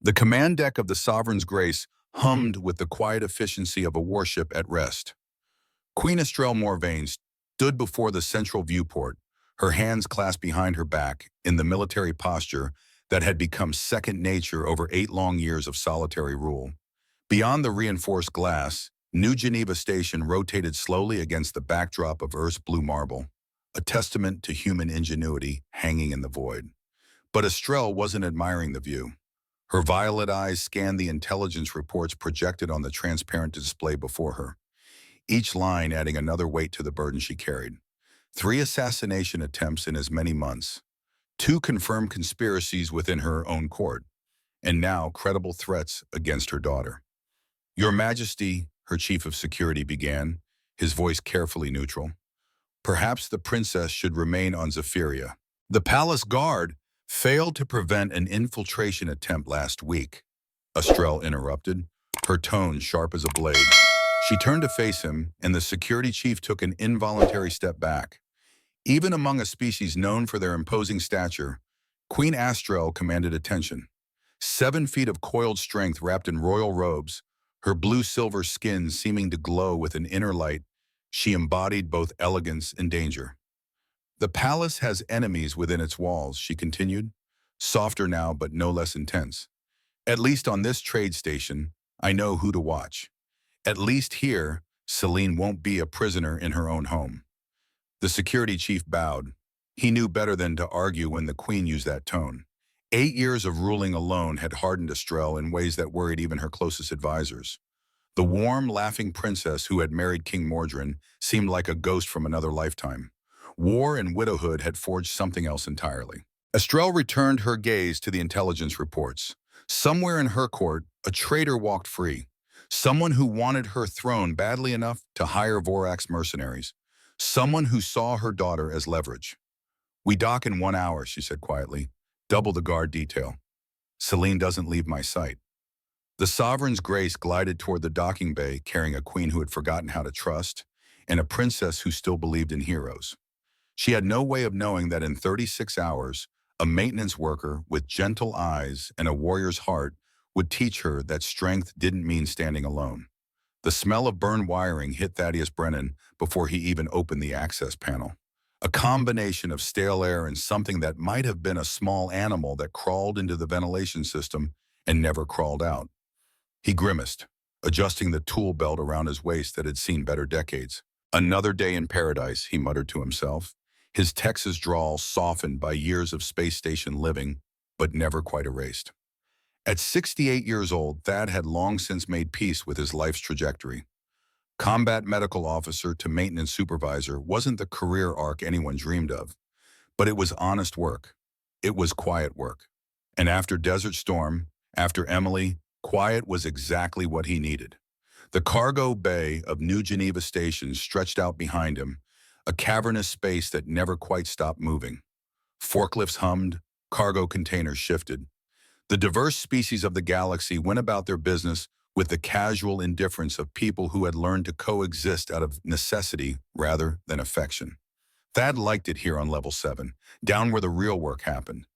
The command deck of the Sovereign's Grace hummed with the quiet efficiency of a warship at rest. Queen Estrelle Morvagne stood before the central viewport, her hands clasped behind her back in the military posture that had become second nature over 8 long years of solitary rule. Beyond the reinforced glass, New Geneva Station rotated slowly against the backdrop of Earth's blue marble, a testament to human ingenuity hanging in the void. But Estrelle wasn't admiring the view. Her violet eyes scanned the intelligence reports projected on the transparent display before her, each line adding another weight to the burden she carried. 3 assassination attempts in as many months, 2 confirmed conspiracies within her own court, and now credible threats against her daughter. "Your Majesty," her chief of security began, his voice carefully neutral, "perhaps the princess should remain on Zephyria. The palace guard failed to prevent an infiltration attempt last week," Estrelle interrupted, her tone sharp as a blade. She turned to face him, and the security chief took an involuntary step back. Even among a species known for their imposing stature, Queen Estrelle commanded attention. 7 feet of coiled strength wrapped in royal robes, her blue-silver skin seeming to glow with an inner light, she embodied both elegance and danger. "The palace has enemies within its walls," she continued, softer now but no less intense. "At least on this trade station, I know who to watch. At least here, Celine won't be a prisoner in her own home." The security chief bowed. He knew better than to argue when the queen used that tone. 8 years of ruling alone had hardened Estrelle in ways that worried even her closest advisors. The warm, laughing princess who had married King Mordrin seemed like a ghost from another lifetime. War and widowhood had forged something else entirely. Estrelle returned her gaze to the intelligence reports. Somewhere in her court, a traitor walked free. Someone who wanted her throne badly enough to hire Vorax's mercenaries. Someone who saw her daughter as leverage. "We dock in 1 hour," she said quietly. "Double the guard detail. Celine doesn't leave my sight." The Sovereign's Grace glided toward the docking bay, carrying a queen who had forgotten how to trust, and a princess who still believed in heroes. She had no way of knowing that in 36 hours, a maintenance worker with gentle eyes and a warrior's heart would teach her that strength didn't mean standing alone. The smell of burned wiring hit Thaddeus Brennan before he even opened the access panel. A combination of stale air and something that might have been a small animal that crawled into the ventilation system and never crawled out. He grimaced, adjusting the tool belt around his waist that had seen better decades. "Another day in paradise," he muttered to himself, his Texas drawl softened by years of space station living, but never quite erased. At 68 years old, Thad had long since made peace with his life's trajectory. Combat medical officer to maintenance supervisor wasn't the career arc anyone dreamed of, but it was honest work. It was quiet work. And after Desert Storm, after Emily, quiet was exactly what he needed. The cargo bay of New Geneva Station stretched out behind him, a cavernous space that never quite stopped moving. Forklifts hummed, cargo containers shifted. The diverse species of the galaxy went about their business with the casual indifference of people who had learned to coexist out of necessity rather than affection. Thad liked it here on Level 7, down where the real work happened,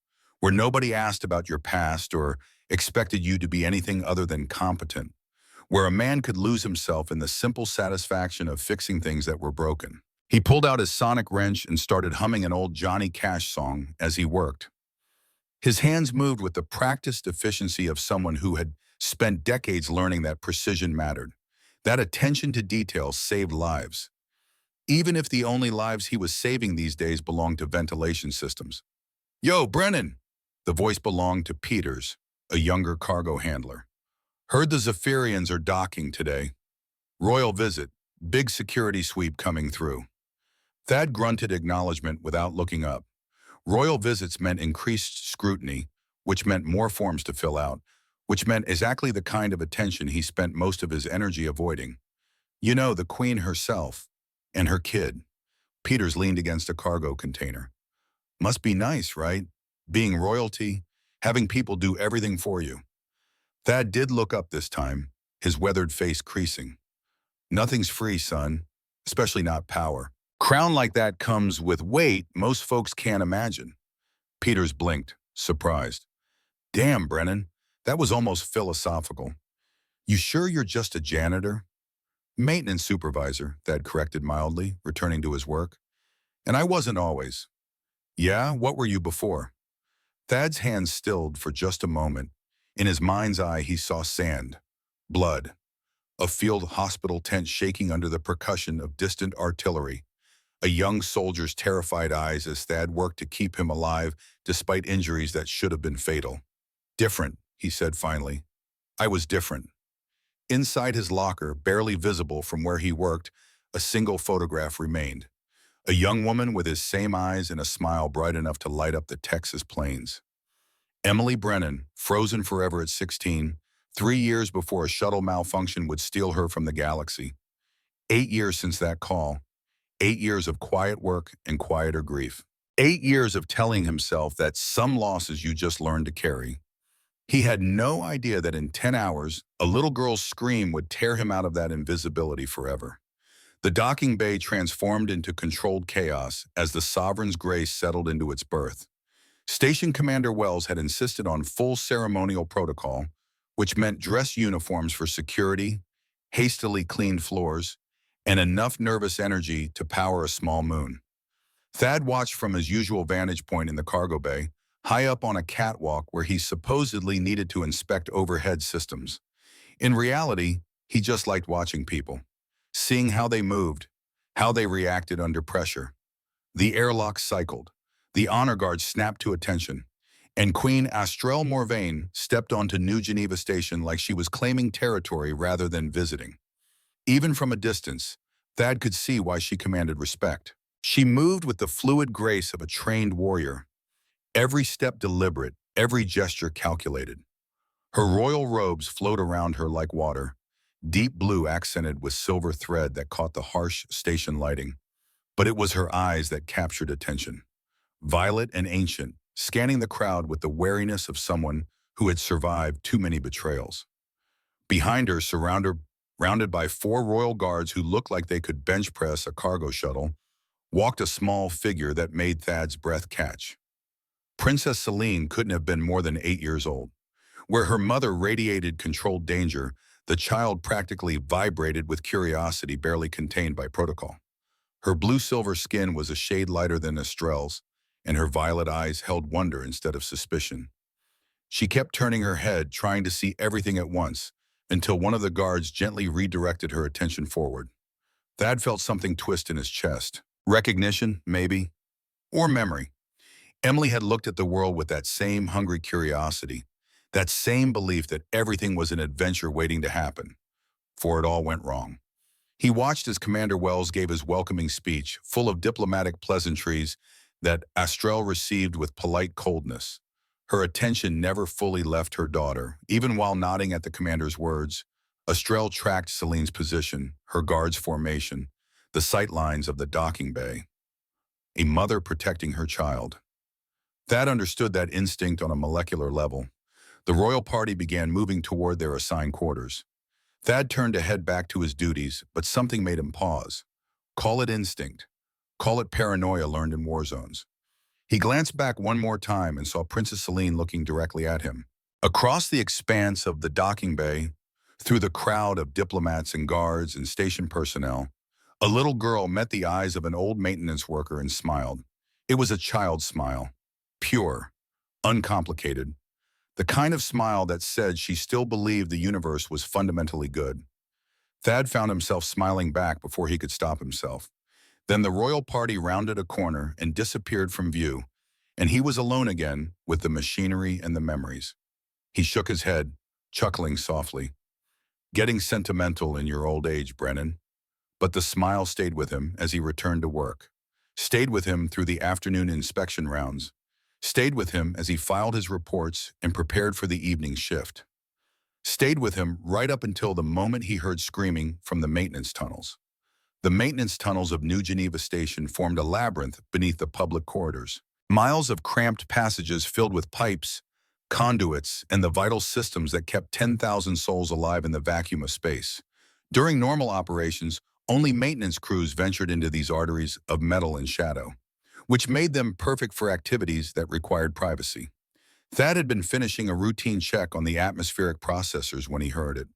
where nobody asked about your past or expected you to be anything other than competent, where a man could lose himself in the simple satisfaction of fixing things that were broken. He pulled out his sonic wrench and started humming an old Johnny Cash song as he worked. His hands moved with the practiced efficiency of someone who had spent decades learning that precision mattered. That attention to detail saved lives, even if the only lives he was saving these days belonged to ventilation systems. "Yo, Brennan!" The voice belonged to Peters, a younger cargo handler. "Heard the Zephyrians are docking today. Royal visit, big security sweep coming through." Thad grunted acknowledgement without looking up. Royal visits meant increased scrutiny, which meant more forms to fill out, which meant exactly the kind of attention he spent most of his energy avoiding. You know, the Queen herself, and her kid. Peters leaned against a cargo container. "Must be nice, right? Being royalty, having people do everything for you." Thad did look up this time, his weathered face creasing. "Nothing's free, son, especially not power. Crown like that comes with weight most folks can't imagine." Peters blinked, surprised. "Damn, Brennan, That was almost philosophical. You sure you're just a janitor? Maintenance supervisor, Thad corrected mildly, returning to his work. And I wasn't always. Yeah, what were you before? Thad's hands stilled for just a moment. In his mind's eye, he saw sand, blood, a field hospital tent shaking under the percussion of distant artillery, a young soldier's terrified eyes as Thad worked to keep him alive despite injuries that should have been fatal. Different, he said finally. I was different. Inside his locker, barely visible from where he worked, a single photograph remained. A young woman with his same eyes and a smile bright enough to light up the Texas plains. Emily Brennan, frozen forever at 16, 3 years before a shuttle malfunction would steal her from the galaxy. 8 years since that call. 8 years of quiet work and quieter grief. 8 years of telling himself that some losses you just learn to carry. He had no idea that in 10 hours, a little girl's scream would tear him out of that invisibility forever. The docking bay transformed into controlled chaos as the Sovereign's grace settled into its berth. Station Commander Wells had insisted on full ceremonial protocol, which meant dress uniforms for security, hastily cleaned floors, and enough nervous energy to power a small moon. Thad watched from his usual vantage point in the cargo bay, high up on a catwalk where he supposedly needed to inspect overhead systems. In reality, he just liked watching people, seeing how they moved, how they reacted under pressure. The airlock cycled, the honor guard snapped to attention, and Queen Astrelle Morvain stepped onto New Geneva Station like she was claiming territory rather than visiting. Even from a distance, Thad could see why she commanded respect. She moved with the fluid grace of a trained warrior, every step deliberate, every gesture calculated. Her royal robes flowed around her like water, deep blue accented with silver thread that caught the harsh station lighting. But it was her eyes that captured attention. Violet and ancient, scanning the crowd with the wariness of someone who had survived too many betrayals. Behind her, surrounded by 4 royal guards who looked like they could bench press a cargo shuttle, walked a small figure that made Thad's breath catch. Princess Celine couldn't have been more than 8 years old. Where her mother radiated controlled danger, the child practically vibrated with curiosity barely contained by protocol. Her blue-silver skin was a shade lighter than Astrelle's, and her violet eyes held wonder instead of suspicion. She kept turning her head, trying to see everything at once, until one of the guards gently redirected her attention forward. Thad felt something twist in his chest. Recognition, maybe? Or memory. Emily had looked at the world with that same hungry curiosity, that same belief that everything was an adventure waiting to happen. For it all went wrong. He watched as Commander Wells gave his welcoming speech, full of diplomatic pleasantries that Astrelle received with polite coldness. Her attention never fully left her daughter. Even while nodding at the commander's words, Astrelle tracked Celine's position, her guard's formation, the sight lines of the docking bay. A mother protecting her child. Thad understood that instinct on a molecular level. The royal party began moving toward their assigned quarters. Thad turned to head back to his duties, but something made him pause. Call it instinct. Call it paranoia learned in war zones. He glanced back one more time and saw Princess Celine looking directly at him. Across the expanse of the docking bay, through the crowd of diplomats and guards and station personnel, a little girl met the eyes of an old maintenance worker and smiled. It was a child's smile. Pure, uncomplicated. The kind of smile that said she still believed the universe was fundamentally good. Thad found himself smiling back before he could stop himself. Then the royal party rounded a corner and disappeared from view, and he was alone again with the machinery and the memories. He shook his head, chuckling softly. Getting sentimental in your old age, Brennan. But the smile stayed with him as he returned to work. Stayed with him through the afternoon inspection rounds. Stayed with him as he filed his reports and prepared for the evening shift. Stayed with him right up until the moment he heard screaming from the maintenance tunnels. The maintenance tunnels of New Geneva Station formed a labyrinth beneath the public corridors. Miles of cramped passages filled with pipes, conduits, and the vital systems that kept 10,000 souls alive in the vacuum of space. During normal operations, only maintenance crews ventured into these arteries of metal and shadow, which made them perfect for activities that required privacy. Thad had been finishing a routine check on the atmospheric processors when he heard it.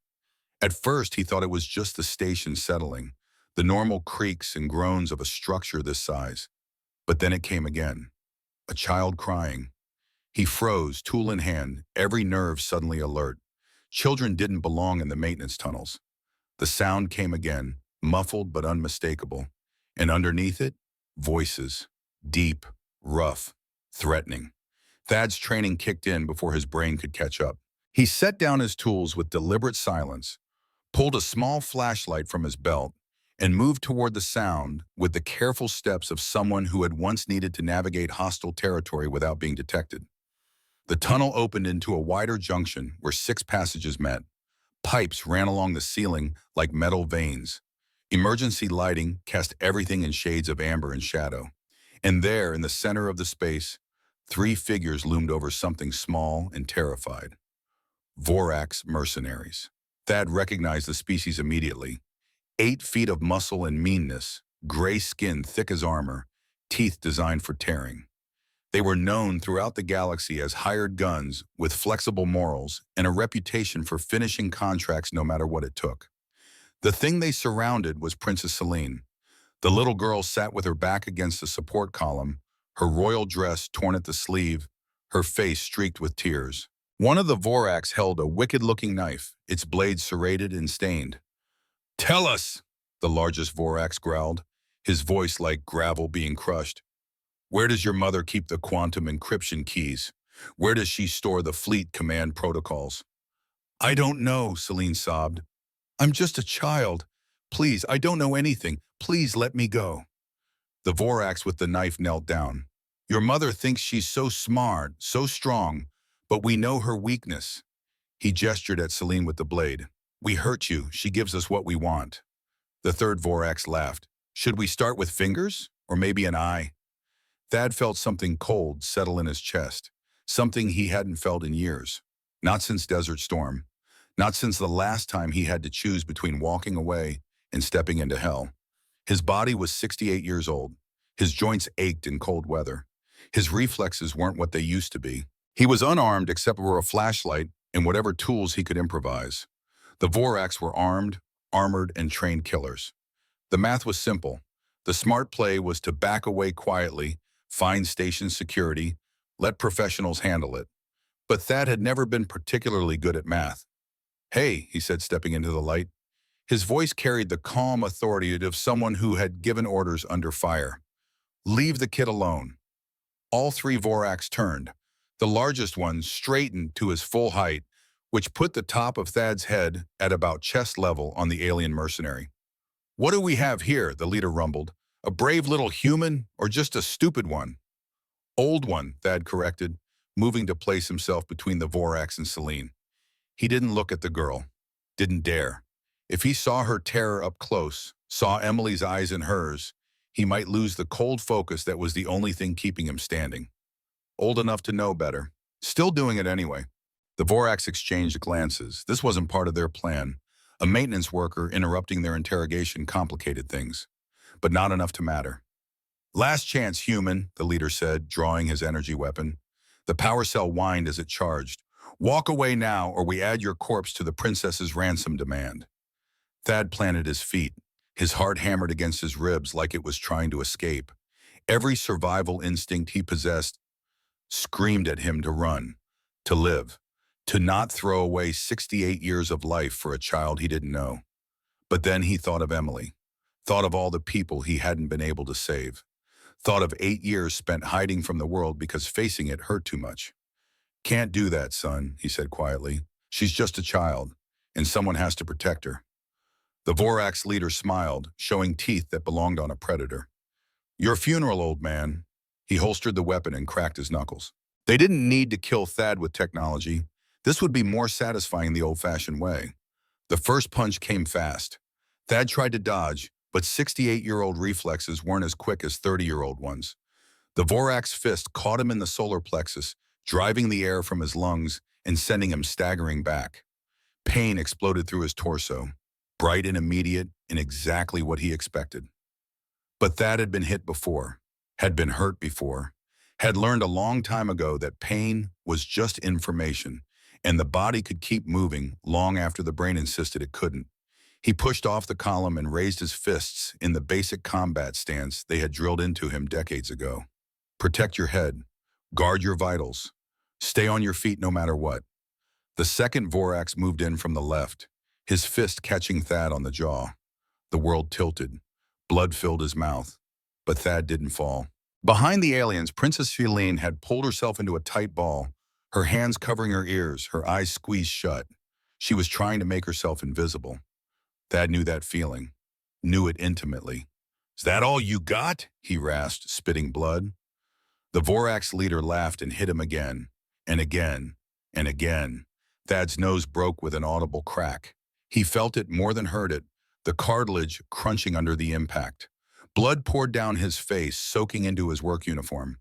At first, he thought it was just the station settling, the normal creaks and groans of a structure this size. But then it came again, a child crying. He froze, tool in hand, every nerve suddenly alert. Children didn't belong in the maintenance tunnels. The sound came again, muffled but unmistakable. And underneath it, voices. Deep, rough, threatening. Thad's training kicked in before his brain could catch up. He set down his tools with deliberate silence, pulled a small flashlight from his belt, and moved toward the sound with the careful steps of someone who had once needed to navigate hostile territory without being detected. The tunnel opened into a wider junction where 6 passages met. Pipes ran along the ceiling like metal veins. Emergency lighting cast everything in shades of amber and shadow. And there, in the center of the space, 3 figures loomed over something small and terrified. Vorax mercenaries. Thad recognized the species immediately. 8 feet of muscle and meanness, gray skin thick as armor, teeth designed for tearing. They were known throughout the galaxy as hired guns with flexible morals and a reputation for finishing contracts no matter what it took. The thing they surrounded was Princess Selene. The little girl sat with her back against the support column, her royal dress torn at the sleeve, her face streaked with tears. One of the Vorax held a wicked-looking knife, its blade serrated and stained. "Tell us," the largest Vorax growled, his voice like gravel being crushed. "Where does your mother keep the quantum encryption keys? Where does she store the fleet command protocols?" "I don't know," Selene sobbed. "I'm just a child. Please, I don't know anything. Please let me go." The Vorax with the knife knelt down. "Your mother thinks she's so smart, so strong, but we know her weakness." He gestured at Selene with the blade. "We hurt you. She gives us what we want." The third Vorax laughed. "Should we start with fingers? Or maybe an eye?" Thad felt something cold settle in his chest, something he hadn't felt in years. Not since Desert Storm. Not since the last time he had to choose between walking away and stepping into hell. His body was 68 years old. His joints ached in cold weather. His reflexes weren't what they used to be. He was unarmed except for a flashlight and whatever tools he could improvise. The Vorax were armed, armored, and trained killers. The math was simple. The smart play was to back away quietly, find station security, let professionals handle it. But Thad had never been particularly good at math. "Hey," he said, stepping into the light. His voice carried the calm authority of someone who had given orders under fire. "Leave the kid alone." All 3 Vorax turned. The largest one straightened to his full height, which put the top of Thad's head at about chest level on the alien mercenary. "What do we have here?" the leader rumbled. "A brave little human or just a stupid one?" "Old one," Thad corrected, moving to place himself between the Vorax and Selene. He didn't look at the girl. Didn't dare. If he saw her terror up close, saw Emily's eyes in hers, he might lose the cold focus that was the only thing keeping him standing. Old enough to know better. Still doing it anyway. The Vorax exchanged glances. This wasn't part of their plan. A maintenance worker interrupting their interrogation complicated things, but not enough to matter. "Last chance, human," the leader said, drawing his energy weapon. The power cell whined as it charged. "Walk away now, or we add your corpse to the princess's ransom demand." Thad planted his feet. His heart hammered against his ribs like it was trying to escape. Every survival instinct he possessed screamed at him to run, to live, to not throw away 68 years of life for a child he didn't know. But then he thought of Emily, thought of all the people he hadn't been able to save, thought of 8 years spent hiding from the world because facing it hurt too much. "Can't do that, son," he said quietly. "She's just a child, and someone has to protect her." The Vorax leader smiled, showing teeth that belonged on a predator. "Your funeral, old man." He holstered the weapon and cracked his knuckles. They didn't need to kill Thad with technology. This would be more satisfying the old-fashioned way. The first punch came fast. Thad tried to dodge, but 68-year-old reflexes weren't as quick as 30-year-old ones. The Vorax fist caught him in the solar plexus, driving the air from his lungs and sending him staggering back. Pain exploded through his torso, bright and immediate and exactly what he expected. But Thad had been hit before, had been hurt before, had learned a long time ago that pain was just information, and the body could keep moving long after the brain insisted it couldn't. He pushed off the column and raised his fists in the basic combat stance they had drilled into him decades ago. Protect your head. Guard your vitals. Stay on your feet no matter what. The second Vorax moved in from the left, his fist catching Thad on the jaw. The world tilted. Blood filled his mouth. But Thad didn't fall. Behind the aliens, Princess Feline had pulled herself into a tight ball, her hands covering her ears, her eyes squeezed shut. She was trying to make herself invisible. Thad knew that feeling, knew it intimately. "Is that all you got?" he rasped, spitting blood. The Vorax leader laughed and hit him again, and again, and again. Thad's nose broke with an audible crack. He felt it more than heard it, the cartilage crunching under the impact. Blood poured down his face, soaking into his work uniform.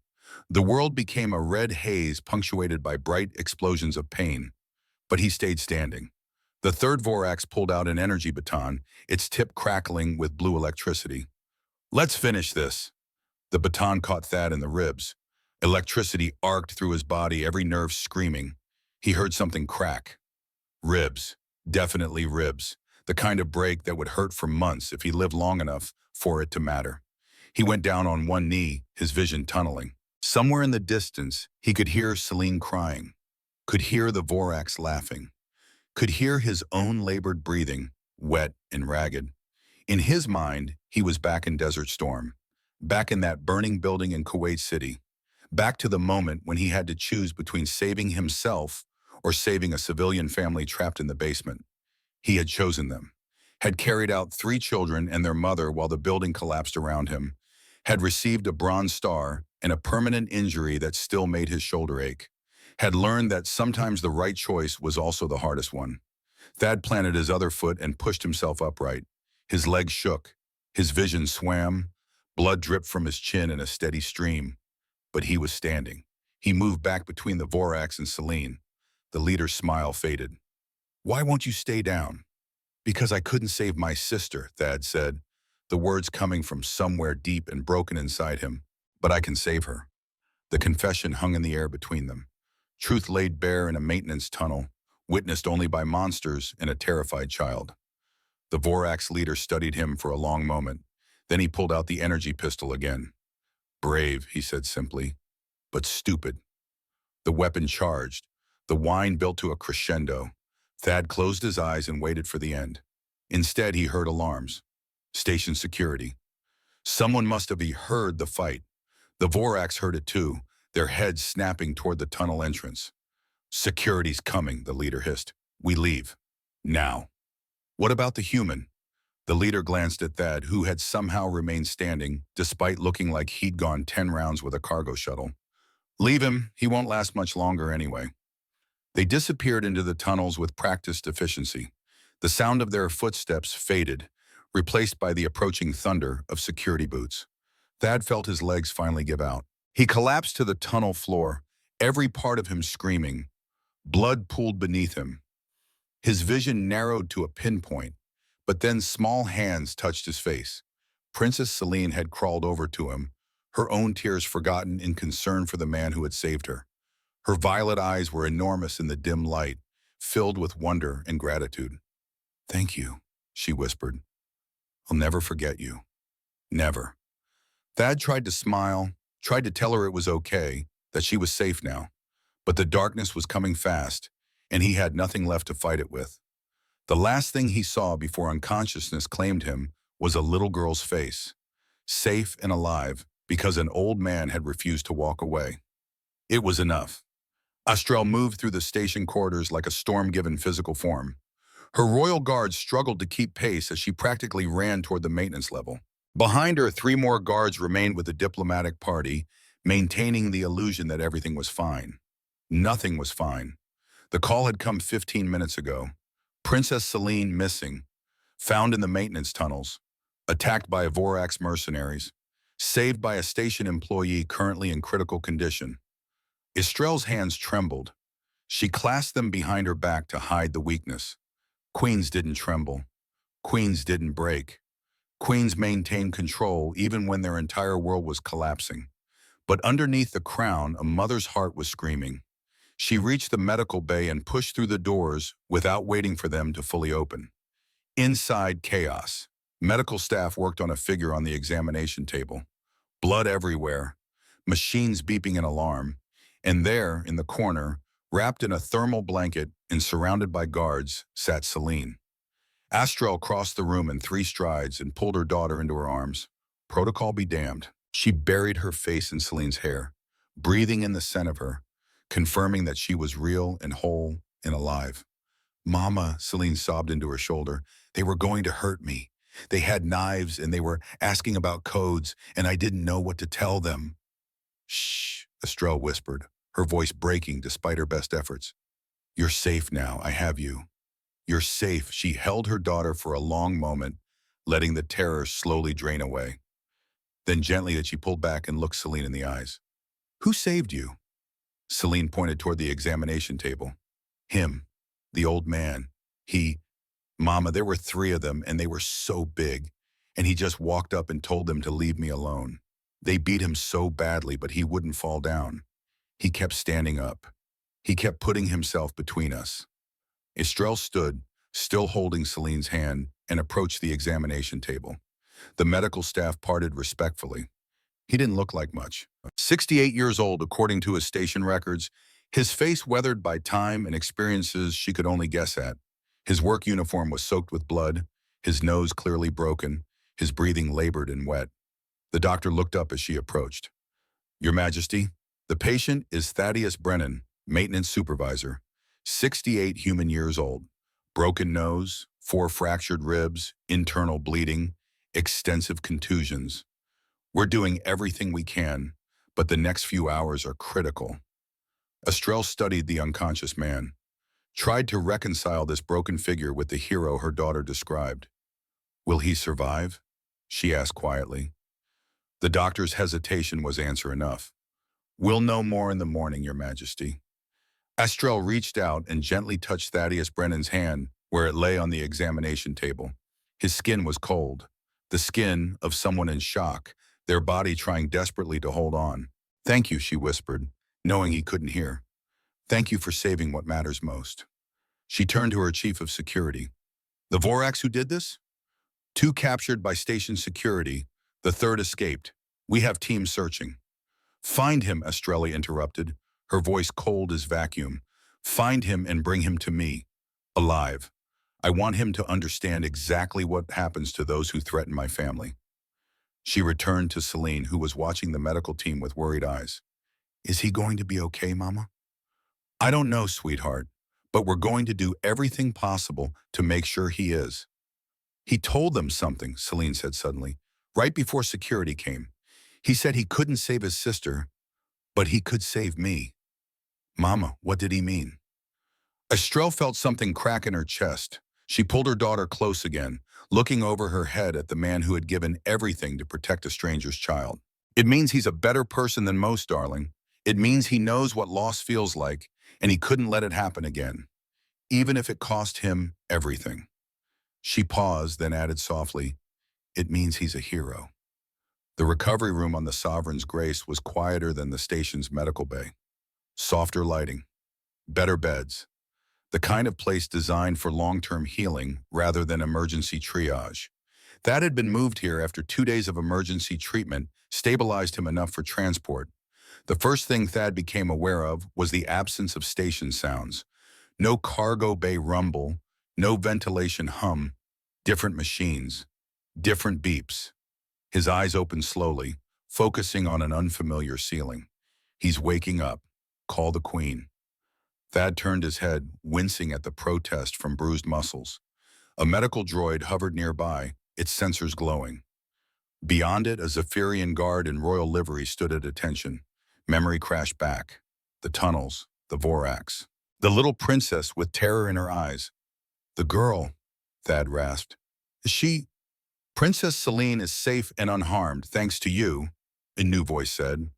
The world became a red haze punctuated by bright explosions of pain. But he stayed standing. The third Vorax pulled out an energy baton, its tip crackling with blue electricity. "Let's finish this." The baton caught Thad in the ribs. Electricity arced through his body, every nerve screaming. He heard something crack. Ribs. Definitely ribs. The kind of break that would hurt for months if he lived long enough for it to matter. He went down on one knee, his vision tunneling. Somewhere in the distance, he could hear Celine crying, could hear the Vorax laughing, could hear his own labored breathing, wet and ragged. In his mind, he was back in Desert Storm, back in that burning building in Kuwait City, back to the moment when he had to choose between saving himself or saving a civilian family trapped in the basement. He had chosen them, had carried out 3 children and their mother while the building collapsed around him, had received a Bronze Star and a permanent injury that still made his shoulder ache, had learned that sometimes the right choice was also the hardest one. Thad planted his other foot and pushed himself upright. His legs shook, his vision swam, blood dripped from his chin in a steady stream. But he was standing. He moved back between the Vorax and Celine. The leader's smile faded. "Why won't you stay down?" "Because I couldn't save my sister," Thad said, the words coming from somewhere deep and broken inside him. "But I can save her." The confession hung in the air between them. Truth laid bare in a maintenance tunnel, witnessed only by monsters and a terrified child. The Vorax leader studied him for a long moment. Then he pulled out the energy pistol again. "Brave," he said simply, "but stupid." The weapon charged. The whine built to a crescendo. Thad closed his eyes and waited for the end. Instead, he heard alarms. Station security. Someone must have heard the fight. The Vorax heard it too, their heads snapping toward the tunnel entrance. "Security's coming," the leader hissed. "We leave. Now." "What about the human?" The leader glanced at Thad, who had somehow remained standing, despite looking like he'd gone 10 rounds with a cargo shuttle. "Leave him. He won't last much longer anyway." They disappeared into the tunnels with practiced efficiency. The sound of their footsteps faded, replaced by the approaching thunder of security boots. Thad felt his legs finally give out. He collapsed to the tunnel floor, every part of him screaming. Blood pooled beneath him. His vision narrowed to a pinpoint, but then small hands touched his face. Princess Celine had crawled over to him, her own tears forgotten in concern for the man who had saved her. Her violet eyes were enormous in the dim light, filled with wonder and gratitude. "Thank you," she whispered. "I'll never forget you. Never." Thad tried to smile, tried to tell her it was okay, that she was safe now. But the darkness was coming fast, and he had nothing left to fight it with. The last thing he saw before unconsciousness claimed him was a little girl's face, safe and alive because an old man had refused to walk away. It was enough. Astrel moved through the station corridors like a storm given physical form. Her royal guards struggled to keep pace as she practically ran toward the maintenance level. Behind her, 3 more guards remained with the diplomatic party, maintaining the illusion that everything was fine. Nothing was fine. The call had come 15 minutes ago. Princess Celine missing, found in the maintenance tunnels, attacked by Vorax mercenaries, saved by a station employee currently in critical condition. Estrel's hands trembled. She clasped them behind her back to hide the weakness. Queens didn't tremble. Queens didn't break. Queens maintained control even when their entire world was collapsing. But underneath the crown, a mother's heart was screaming. She reached the medical bay and pushed through the doors without waiting for them to fully open. Inside, chaos. Medical staff worked on a figure on the examination table. Blood everywhere, machines beeping an alarm, and there, in the corner, wrapped in a thermal blanket and surrounded by guards, sat Celine. Astrel crossed the room in 3 strides and pulled her daughter into her arms. Protocol be damned. She buried her face in Celine's hair, breathing in the scent of her, confirming that she was real and whole and alive. Mama, Celine sobbed into her shoulder. They were going to hurt me. They had knives and they were asking about codes, and I didn't know what to tell them. Shh, Estrelle whispered, her voice breaking despite her best efforts. You're safe now, I have you. You're safe. She held her daughter for a long moment, letting the terror slowly drain away. Then gently she pulled back and looked Celine in the eyes. Who saved you? Celine pointed toward the examination table. Him, the old man. Mama, there were 3 of them and they were so big, and he just walked up and told them to leave me alone. They beat him so badly, but he wouldn't fall down. He kept standing up. He kept putting himself between us. Estrelle stood, still holding Celine's hand, and approached the examination table. The medical staff parted respectfully. He didn't look like much. 68 years old, according to his station records, his face weathered by time and experiences she could only guess at. His work uniform was soaked with blood, his nose clearly broken, his breathing labored and wet. The doctor looked up as she approached. Your Majesty, the patient is Thaddeus Brennan, maintenance supervisor, 68 human years old, broken nose, 4 fractured ribs, internal bleeding, extensive contusions. We're doing everything we can, but the next few hours are critical. Estrelle studied the unconscious man, tried to reconcile this broken figure with the hero her daughter described. Will he survive? She asked quietly. The doctor's hesitation was answer enough. We'll know more in the morning, Your Majesty. Estrelle reached out and gently touched Thaddeus Brennan's hand where it lay on the examination table. His skin was cold, the skin of someone in shock, their body trying desperately to hold on. Thank you, she whispered, knowing he couldn't hear. Thank you for saving what matters most. She turned to her chief of security. The Vorax who did this? 2 captured by station security, the 3rd escaped. We have teams searching. Find him, Estrelle interrupted, her voice cold as vacuum. Find him and bring him to me, alive. I want him to understand exactly what happens to those who threaten my family. She returned to Celine, who was watching the medical team with worried eyes. Is he going to be okay, Mama? I don't know, sweetheart, but we're going to do everything possible to make sure he is. He told them something, Celine said suddenly, right before security came. He said he couldn't save his sister, but he could save me. Mama, what did he mean? Estrelle felt something crack in her chest. She pulled her daughter close again, looking over her head at the man who had given everything to protect a stranger's child. It means he's a better person than most, darling. It means he knows what loss feels like, and he couldn't let it happen again, even if it cost him everything. She paused, then added softly, it means he's a hero. The recovery room on the Sovereign's Grace was quieter than the station's medical bay. Softer lighting, better beds, the kind of place designed for long-term healing rather than emergency triage. Thad had been moved here after 2 days of emergency treatment stabilized him enough for transport. The first thing Thad became aware of was the absence of station sounds. No cargo bay rumble, no ventilation hum, different machines, different beeps. His eyes opened slowly, focusing on an unfamiliar ceiling. He's waking up. Call the Queen. Thad turned his head, wincing at the protest from bruised muscles. A medical droid hovered nearby, its sensors glowing. Beyond it, a Zephyrian guard in royal livery stood at attention. Memory crashed back. The tunnels, the Vorax. The little princess with terror in her eyes. The girl, Thad rasped. Is she? Princess Celine is safe and unharmed, thanks to you, a new voice said.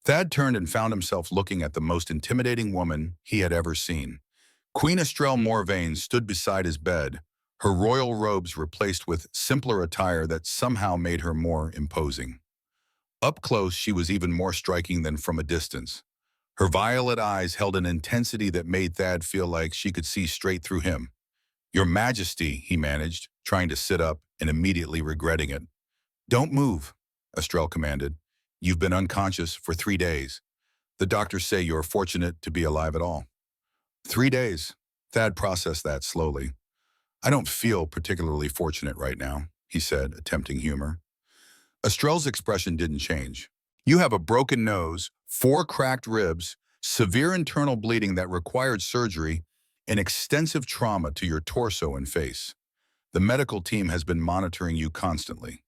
Thad turned and found himself looking at the most intimidating woman he had ever seen. Queen Estrelle Morvain stood beside his bed, her royal robes replaced with simpler attire that somehow made her more imposing. Up close, she was even more striking than from a distance. Her violet eyes held an intensity that made Thad feel like she could see straight through him. "Your Majesty," he managed, trying to sit up and immediately regretting it. "Don't move," Estrelle commanded. "You've been unconscious for 3 days. The doctors say you're fortunate to be alive at all." 3 days. Thad processed that slowly. "I don't feel particularly fortunate right now," he said, attempting humor. Estrelle's expression didn't change. "You have a broken nose, 4 cracked ribs, severe internal bleeding that required surgery, and extensive trauma to your torso and face. The medical team has been monitoring you constantly."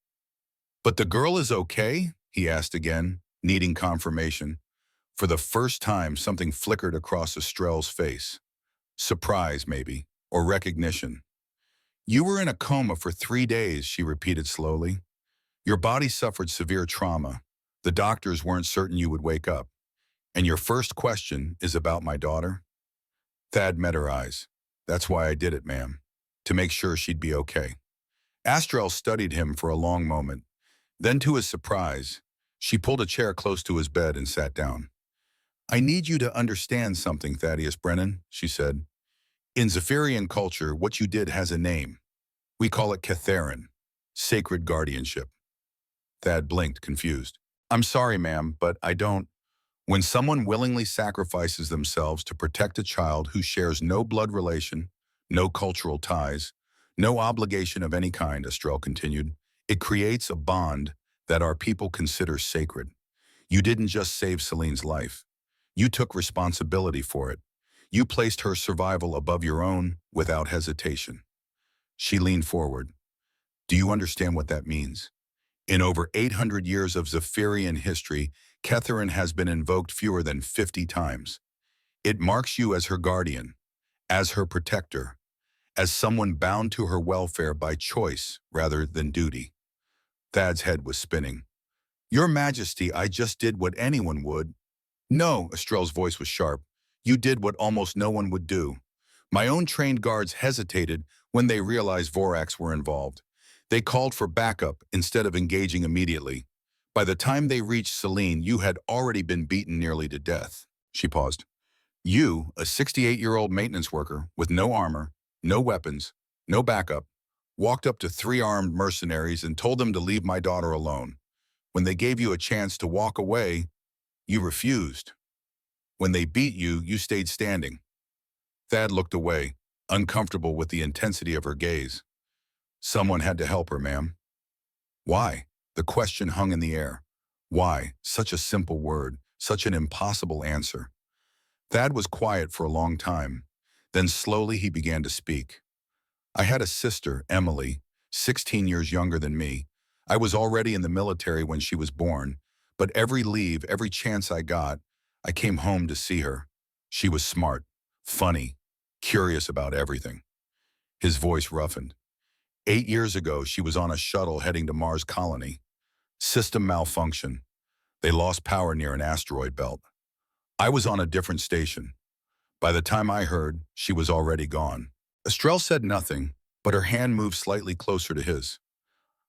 "But the girl is okay?" he asked again, needing confirmation. For the first time, something flickered across Estrelle's face. Surprise, maybe, or recognition. "You were in a coma for 3 days," she repeated slowly. "Your body suffered severe trauma. The doctors weren't certain you would wake up. And your first question is about my daughter?" Thad met her eyes. "That's why I did it, ma'am. To make sure she'd be okay." Estrelle studied him for a long moment. Then, to his surprise, she pulled a chair close to his bed and sat down. "I need you to understand something, Thaddeus Brennan," she said. "In Zephyrian culture, what you did has a name. We call it Catharin, sacred guardianship." Thad blinked, confused. "I'm sorry, ma'am, but I don't—" "When someone willingly sacrifices themselves to protect a child who shares no blood relation, no cultural ties, no obligation of any kind," Estrelle continued, "it creates a bond that our people consider sacred. You didn't just save Celine's life. You took responsibility for it. You placed her survival above your own without hesitation." She leaned forward. "Do you understand what that means? In over 800 years of Zephyrian history, Catharin has been invoked fewer than 50 times. It marks you as her guardian, as her protector, as someone bound to her welfare by choice rather than duty." Thad's head was spinning. "Your Majesty, I just did what anyone would." "No," Estrelle's voice was sharp. "You did what almost no one would do. My own trained guards hesitated when they realized Vorax were involved. They called for backup instead of engaging immediately. By the time they reached Celine, you had already been beaten nearly to death." She paused. "You, a 68-year-old maintenance worker with no armor, no weapons, no backup, walked up to 3 armed mercenaries and told them to leave my daughter alone. When they gave you a chance to walk away, you refused. When they beat you, you stayed standing." Thad looked away, uncomfortable with the intensity of her gaze. "Someone had to help her, ma'am." "Why?" The question hung in the air. Why? Such a simple word, such an impossible answer. Thad was quiet for a long time. Then slowly he began to speak. "I had a sister, Emily, 16 years younger than me. I was already in the military when she was born, but every leave, every chance I got, I came home to see her. She was smart, funny, curious about everything." His voice roughened. 8 years ago, she was on a shuttle heading to Mars Colony. System malfunction. They lost power near an asteroid belt. I was on a different station. By the time I heard, she was already gone." Estrelle said nothing, but her hand moved slightly closer to his.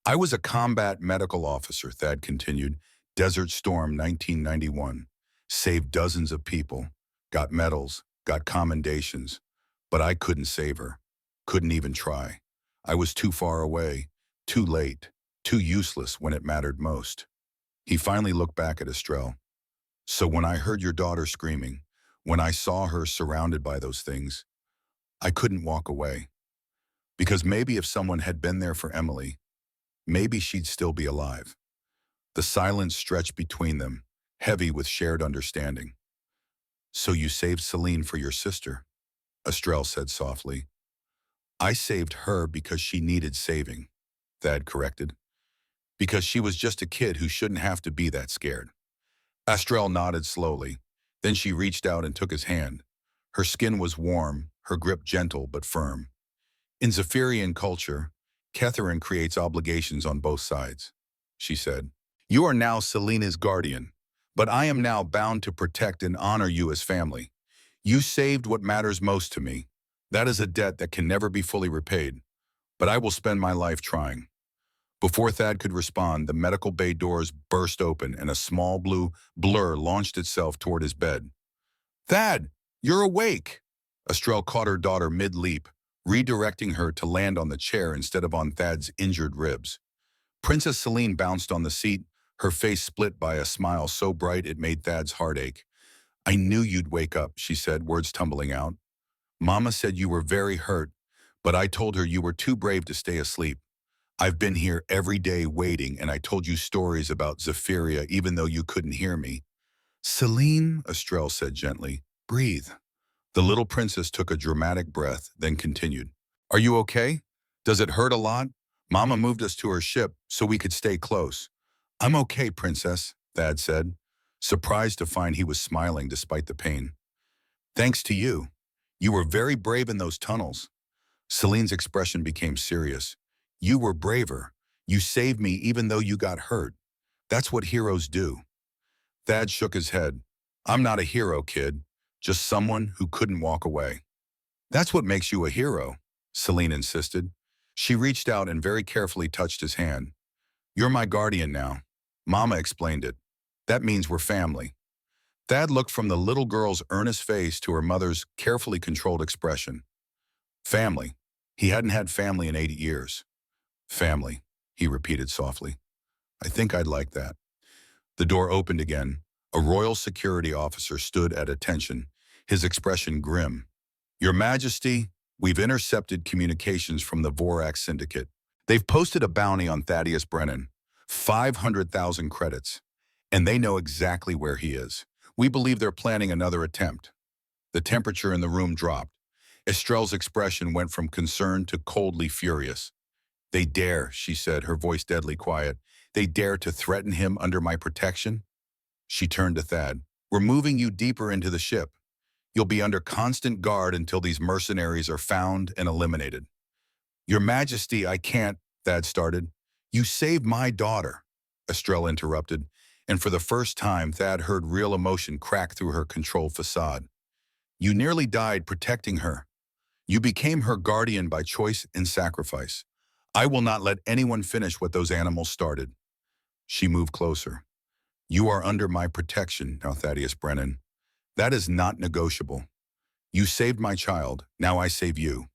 "I was a combat medical officer," Thad continued. "Desert Storm 1991. Saved dozens of people. Got medals, got commendations. But I couldn't save her. Couldn't even try. I was too far away, too late, too useless when it mattered most." He finally looked back at Estrelle. "So when I heard your daughter screaming, when I saw her surrounded by those things, I couldn't walk away. Because maybe if someone had been there for Emily, maybe she'd still be alive." The silence stretched between them, heavy with shared understanding. "So you saved Celine for your sister," Estrelle said softly. "I saved her because she needed saving," Thad corrected. "Because she was just a kid who shouldn't have to be that scared." Estrelle nodded slowly. Then she reached out and took his hand. Her skin was warm, her grip gentle but firm. "In Zephyrian culture, Catharin creates obligations on both sides," she said. "You are now Selena's guardian, but I am now bound to protect and honor you as family. You saved what matters most to me. That is a debt that can never be fully repaid, but I will spend my life trying." Before Thad could respond, the medical bay doors burst open and a small blue blur launched itself toward his bed. Thad, you're awake! Estrelle caught her daughter mid-leap, redirecting her to land on the chair instead of on Thad's injured ribs. Princess Celine bounced on the seat, her face split by a smile so bright it made Thad's heart ache. I knew you'd wake up, she said, words tumbling out. Mama said you were very hurt, but I told her you were too brave to stay asleep. I've been here every day waiting, and I told you stories about Zephyria even though you couldn't hear me. Celine, Estrelle said gently, breathe. The little princess took a dramatic breath, then continued. Are you okay? Does it hurt a lot? Mama moved us to her ship so we could stay close. I'm okay, princess, Thad said, surprised to find he was smiling despite the pain. Thanks to you. You were very brave in those tunnels. Celine's expression became serious. You were braver. You saved me even though you got hurt. That's what heroes do. Thad shook his head. I'm not a hero, kid. Just someone who couldn't walk away. That's what makes you a hero, Celine insisted. She reached out and very carefully touched his hand. You're my guardian now. Mama explained it. That means we're family. Thad looked from the little girl's earnest face to her mother's carefully controlled expression. Family. He hadn't had family in 8 years. Family, he repeated softly. I think I'd like that. The door opened again. A royal security officer stood at attention, his expression grim. Your Majesty, we've intercepted communications from the Vorax Syndicate. They've posted a bounty on Thaddeus Brennan, 500,000 credits, and they know exactly where he is. We believe they're planning another attempt. The temperature in the room dropped. Estrelle's expression went from concern to coldly furious. They dare, she said, her voice deadly quiet. They dare to threaten him under my protection? She turned to Thad. We're moving you deeper into the ship. You'll be under constant guard until these mercenaries are found and eliminated. Your Majesty, I can't, Thad started. You saved my daughter, Estrelle interrupted, and for the first time Thad heard real emotion crack through her controlled facade. You nearly died protecting her. You became her guardian by choice and sacrifice. I will not let anyone finish what those animals started. She moved closer. You are under my protection now, Thaddeus Brennan. That is not negotiable. You saved my child, now I save you.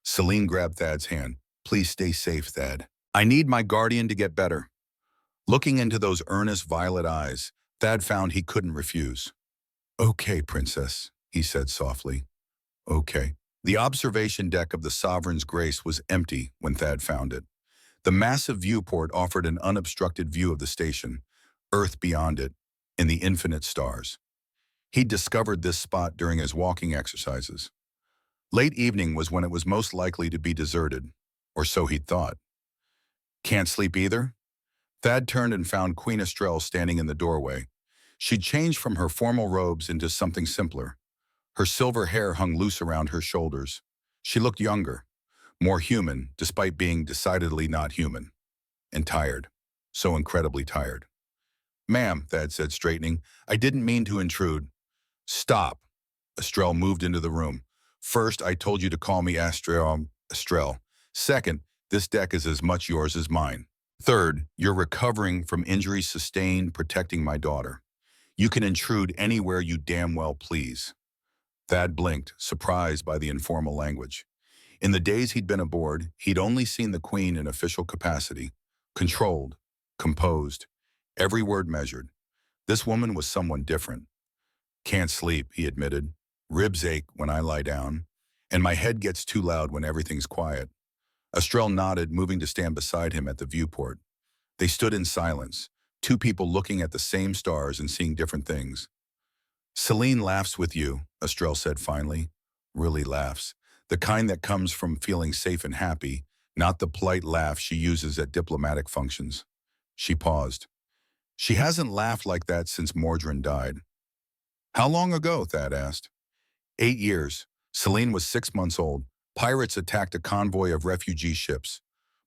Celine grabbed Thad's hand. Please stay safe, Thad. I need my guardian to get better. Looking into those earnest violet eyes, Thad found he couldn't refuse. Okay, princess, he said softly. Okay. The observation deck of the Sovereign's Grace was empty when Thad found it. The massive viewport offered an unobstructed view of the station, Earth beyond it, and the infinite stars. He'd discovered this spot during his walking exercises. Late evening was when it was most likely to be deserted, or so he'd thought. Can't sleep either? Thad turned and found Queen Estrelle standing in the doorway. She'd changed from her formal robes into something simpler. Her silver hair hung loose around her shoulders. She looked younger, more human, despite being decidedly not human. And tired. So incredibly tired. Ma'am, Thad said, straightening, I didn't mean to intrude. Stop. Estrelle moved into the room. First, I told you to call me Estrelle. Second, this deck is as much yours as mine. Third, you're recovering from injuries sustained protecting my daughter. You can intrude anywhere you damn well please. Thad blinked, surprised by the informal language. In the days he'd been aboard, he'd only seen the Queen in official capacity, controlled, composed, every word measured. This woman was someone different. Can't sleep, he admitted. Ribs ache when I lie down, and my head gets too loud when everything's quiet. Estrelle nodded, moving to stand beside him at the viewport. They stood in silence, two people looking at the same stars and seeing different things. Celine laughs with you, Estrelle said finally. Really laughs. The kind that comes from feeling safe and happy, not the polite laugh she uses at diplomatic functions. She paused. She hasn't laughed like that since Mordrin died. How long ago? Thad asked. 8 years. Celine was 6 months old. Pirates attacked a convoy of refugee ships.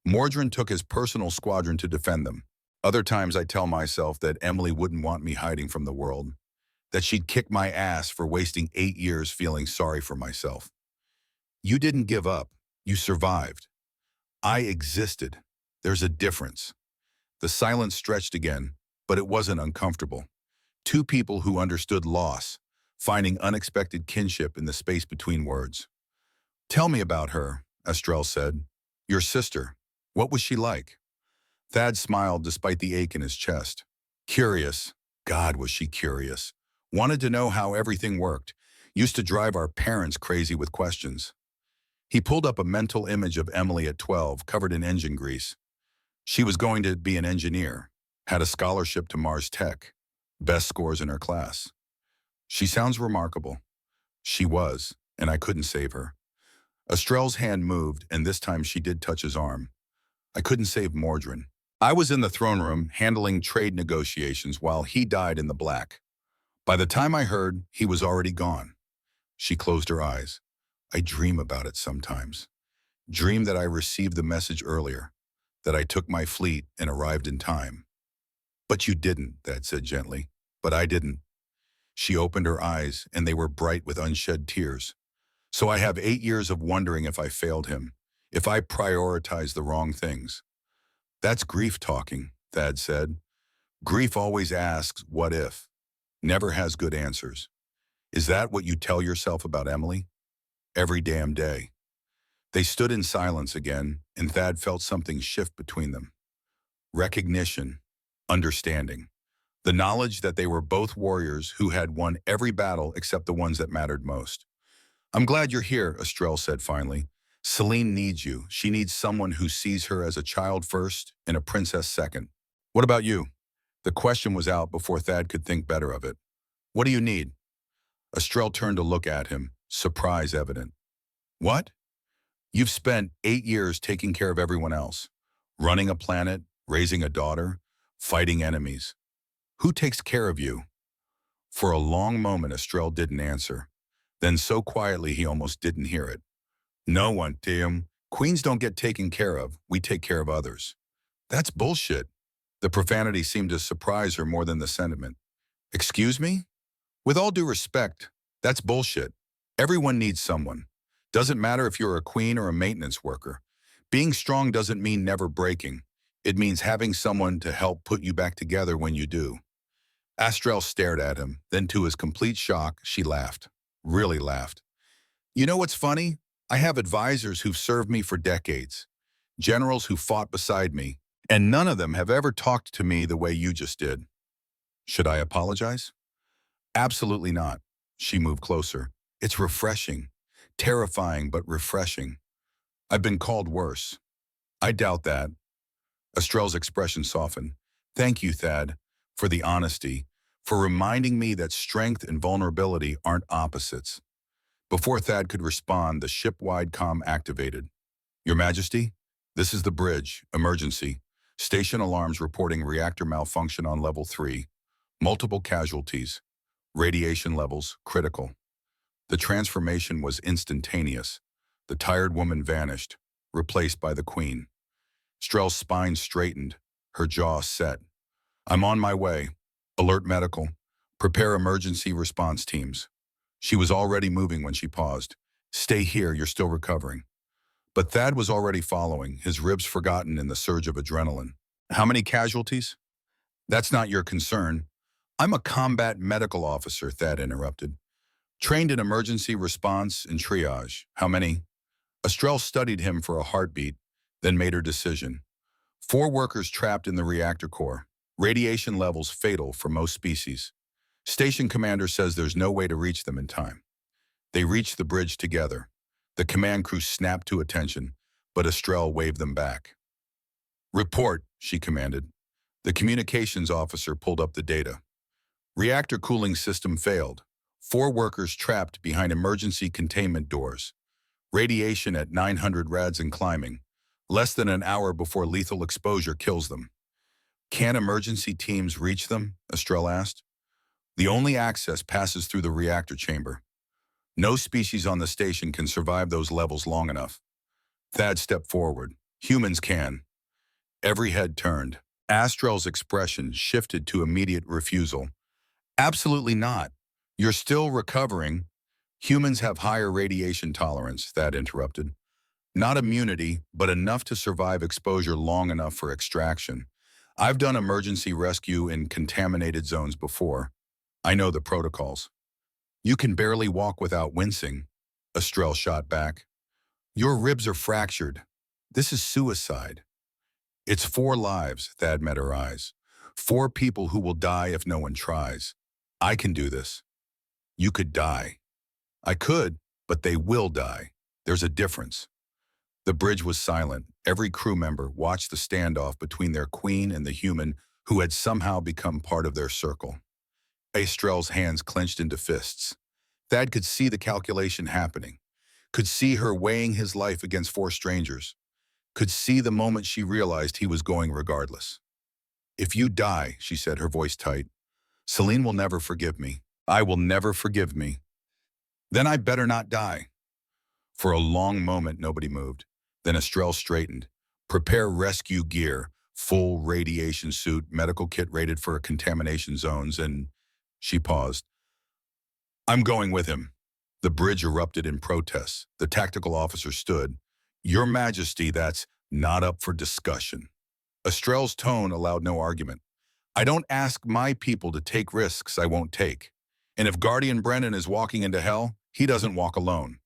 Mordrin took his personal squadron to defend them. Other times I tell myself that Emily wouldn't want me hiding from the world, that she'd kick my ass for wasting 8 years feeling sorry for myself. You didn't give up. You survived. I existed. There's a difference. The silence stretched again, but it wasn't uncomfortable. Two people who understood loss, finding unexpected kinship in the space between words. Tell me about her, Estrell said. Your sister. What was she like? Thad smiled despite the ache in his chest. Curious. God, was she curious. Wanted to know how everything worked. Used to drive our parents crazy with questions. He pulled up a mental image of Emily at 12, covered in engine grease. She was going to be an engineer, had a scholarship to Mars Tech, best scores in her class. She sounds remarkable. She was, and I couldn't save her. Estrell's hand moved, and this time she did touch his arm. I couldn't save Mordrin. I was in the throne room handling trade negotiations while he died in the black. By the time I heard, he was already gone. She closed her eyes. I dream about it sometimes. Dream that I received the message earlier, that I took my fleet and arrived in time. But you didn't, Thad said gently. But I didn't. She opened her eyes, and they were bright with unshed tears. So I have 8 years of wondering if I failed him, if I prioritized the wrong things. That's grief talking, Thad said. Grief always asks, what if? Never has good answers. Is that what you tell yourself about Emily? Every damn day. They stood in silence again, and Thad felt something shift between them. Recognition, understanding. The knowledge that they were both warriors who had won every battle except the ones that mattered most. I'm glad you're here, Estrell said finally. Celine needs you. She needs someone who sees her as a child first and a princess second. What about you? The question was out before Thad could think better of it. What do you need? Estrell turned to look at him, surprise evident. What? You've spent 8 years taking care of everyone else, running a planet, raising a daughter, fighting enemies. Who takes care of you? For a long moment, Estrell didn't answer. Then so quietly he almost didn't hear it. No one, Tim. Queens don't get taken care of. We take care of others. That's bullshit. The profanity seemed to surprise her more than the sentiment. Excuse me? With all due respect, that's bullshit. Everyone needs someone. Doesn't matter if you're a queen or a maintenance worker. Being strong doesn't mean never breaking. It means having someone to help put you back together when you do. Estrell stared at him. Then to his complete shock, she laughed. Really laughed. You know what's funny? I have advisors who've served me for decades. Generals who fought beside me. And none of them have ever talked to me the way you just did. Should I apologize? Absolutely not. She moved closer. It's refreshing. Terrifying, but refreshing. I've been called worse. I doubt that. Estrell's expression softened. Thank you, Thad, for the honesty, for reminding me that strength and vulnerability aren't opposites. Before Thad could respond, the ship-wide comm activated. Your Majesty, this is the bridge. Emergency. Station alarms reporting reactor malfunction on level 3. Multiple casualties. Radiation levels critical. The transformation was instantaneous. The tired woman vanished, replaced by the Queen. Estrell's spine straightened, her jaw set. I'm on my way. Alert medical. Prepare emergency response teams. She was already moving when she paused. Stay here, you're still recovering. But Thad was already following, his ribs forgotten in the surge of adrenaline. How many casualties? That's not your concern. I'm a combat medical officer, Thad interrupted. Trained in emergency response and triage. How many? Estrell studied him for a heartbeat, then made her decision. 4 workers trapped in the reactor core. Radiation levels fatal for most species. Station commander says there's no way to reach them in time. They reached the bridge together. The command crew snapped to attention, but Estrell waved them back. Report, she commanded. The communications officer pulled up the data. Reactor cooling system failed. 4 workers trapped behind emergency containment doors. Radiation at 900 rads and climbing. Less than an hour before lethal exposure kills them. Can emergency teams reach them? Estrell asked. The only access passes through the reactor chamber. No species on the station can survive those levels long enough. Thad stepped forward. Humans can. Every head turned. Estrell's expression shifted to immediate refusal. Absolutely not. You're still recovering. Humans have higher radiation tolerance, Thad interrupted. Not immunity, but enough to survive exposure long enough for extraction. I've done emergency rescue in contaminated zones before. I know the protocols. You can barely walk without wincing, Estrell shot back. Your ribs are fractured. This is suicide. It's 4 lives, Thad met her eyes. 4 people who will die if no one tries. I can do this. You could die. I could, but they will die. There's a difference. The bridge was silent. Every crew member watched the standoff between their queen and the human who had somehow become part of their circle. Estrell's hands clenched into fists. Thad could see the calculation happening, could see her weighing his life against 4 strangers, could see the moment she realized he was going regardless. If you die, she said, her voice tight, Celine will never forgive me. I will never forgive me. Then I better not die. For a long moment, nobody moved. Then Estrell straightened. Prepare rescue gear, full radiation suit, medical kit rated for contamination zones, and she paused. I'm going with him. The bridge erupted in protests. The tactical officer stood. Your Majesty, that's not up for discussion. Estrell's tone allowed no argument. I don't ask my people to take risks I won't take. And if Guardian Brennan is walking into hell, he doesn't walk alone.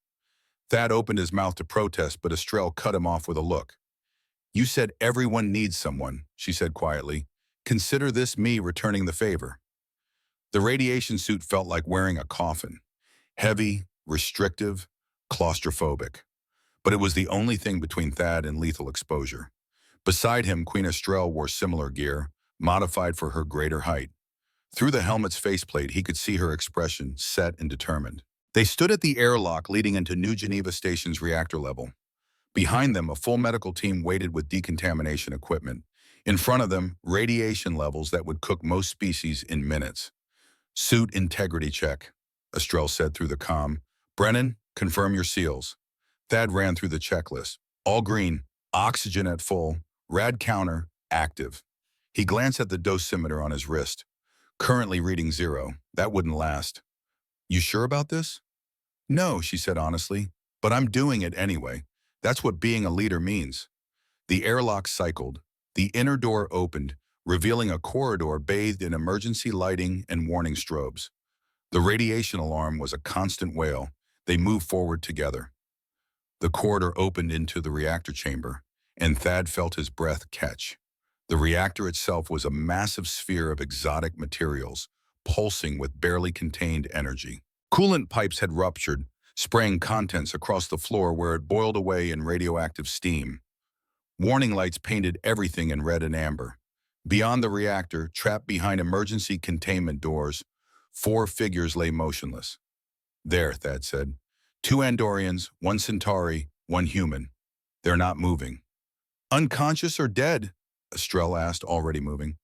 Thad opened his mouth to protest, but Estrell cut him off with a look. You said everyone needs someone, she said quietly. Consider this me returning the favor. The radiation suit felt like wearing a coffin. Heavy, restrictive, claustrophobic. But it was the only thing between Thad and lethal exposure. Beside him, Queen Estrell wore similar gear, modified for her greater height. Through the helmet's faceplate, he could see her expression, set and determined. They stood at the airlock leading into New Geneva Station's reactor level. Behind them, a full medical team waited with decontamination equipment. In front of them, radiation levels that would cook most species in minutes. Suit integrity check, Estrell said through the comm. Brennan, confirm your seals. Thad ran through the checklist. All green, oxygen at full, rad counter, active. He glanced at the dosimeter on his wrist. Currently reading 0. That wouldn't last. You sure about this? No, she said honestly, but I'm doing it anyway. That's what being a leader means. The airlock cycled. The inner door opened, revealing a corridor bathed in emergency lighting and warning strobes. The radiation alarm was a constant wail. They moved forward together. The corridor opened into the reactor chamber, and Thad felt his breath catch. The reactor itself was a massive sphere of exotic materials, pulsing with barely contained energy. Coolant pipes had ruptured, spraying contents across the floor where it boiled away in radioactive steam. Warning lights painted everything in red and amber. Beyond the reactor, trapped behind emergency containment doors, 4 figures lay motionless. There, Thad said. 2 Andorians, 1 Centauri, 1 human. They're not moving. Unconscious or dead? Estrell asked, already moving.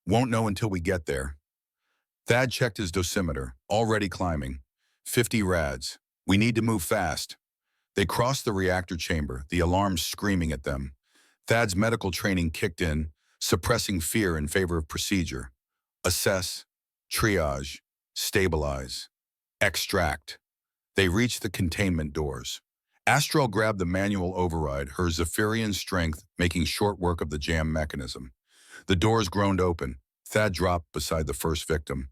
Won't know until we get there. Thad checked his dosimeter, already climbing. 50 rads. We need to move fast. They crossed the reactor chamber, the alarm screaming at them. Thad's medical training kicked in, suppressing fear in favor of procedure. Assess, triage, stabilize, extract. They reached the containment doors. Estrell grabbed the manual override, her Zephyrian strength making short work of the jam mechanism. The doors groaned open. Thad dropped beside the first victim.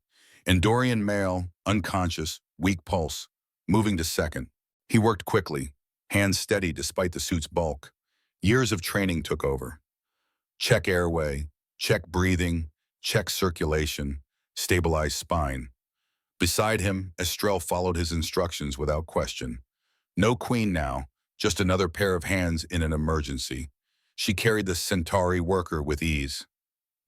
Andorian male, unconscious, weak pulse, moving to second. He worked quickly, hands steady despite the suit's bulk. Years of training took over. Check airway, check breathing, check circulation, stabilize spine. Beside him, Estrell followed his instructions without question. No queen now, just another pair of hands in an emergency. She carried the Centauri worker with ease.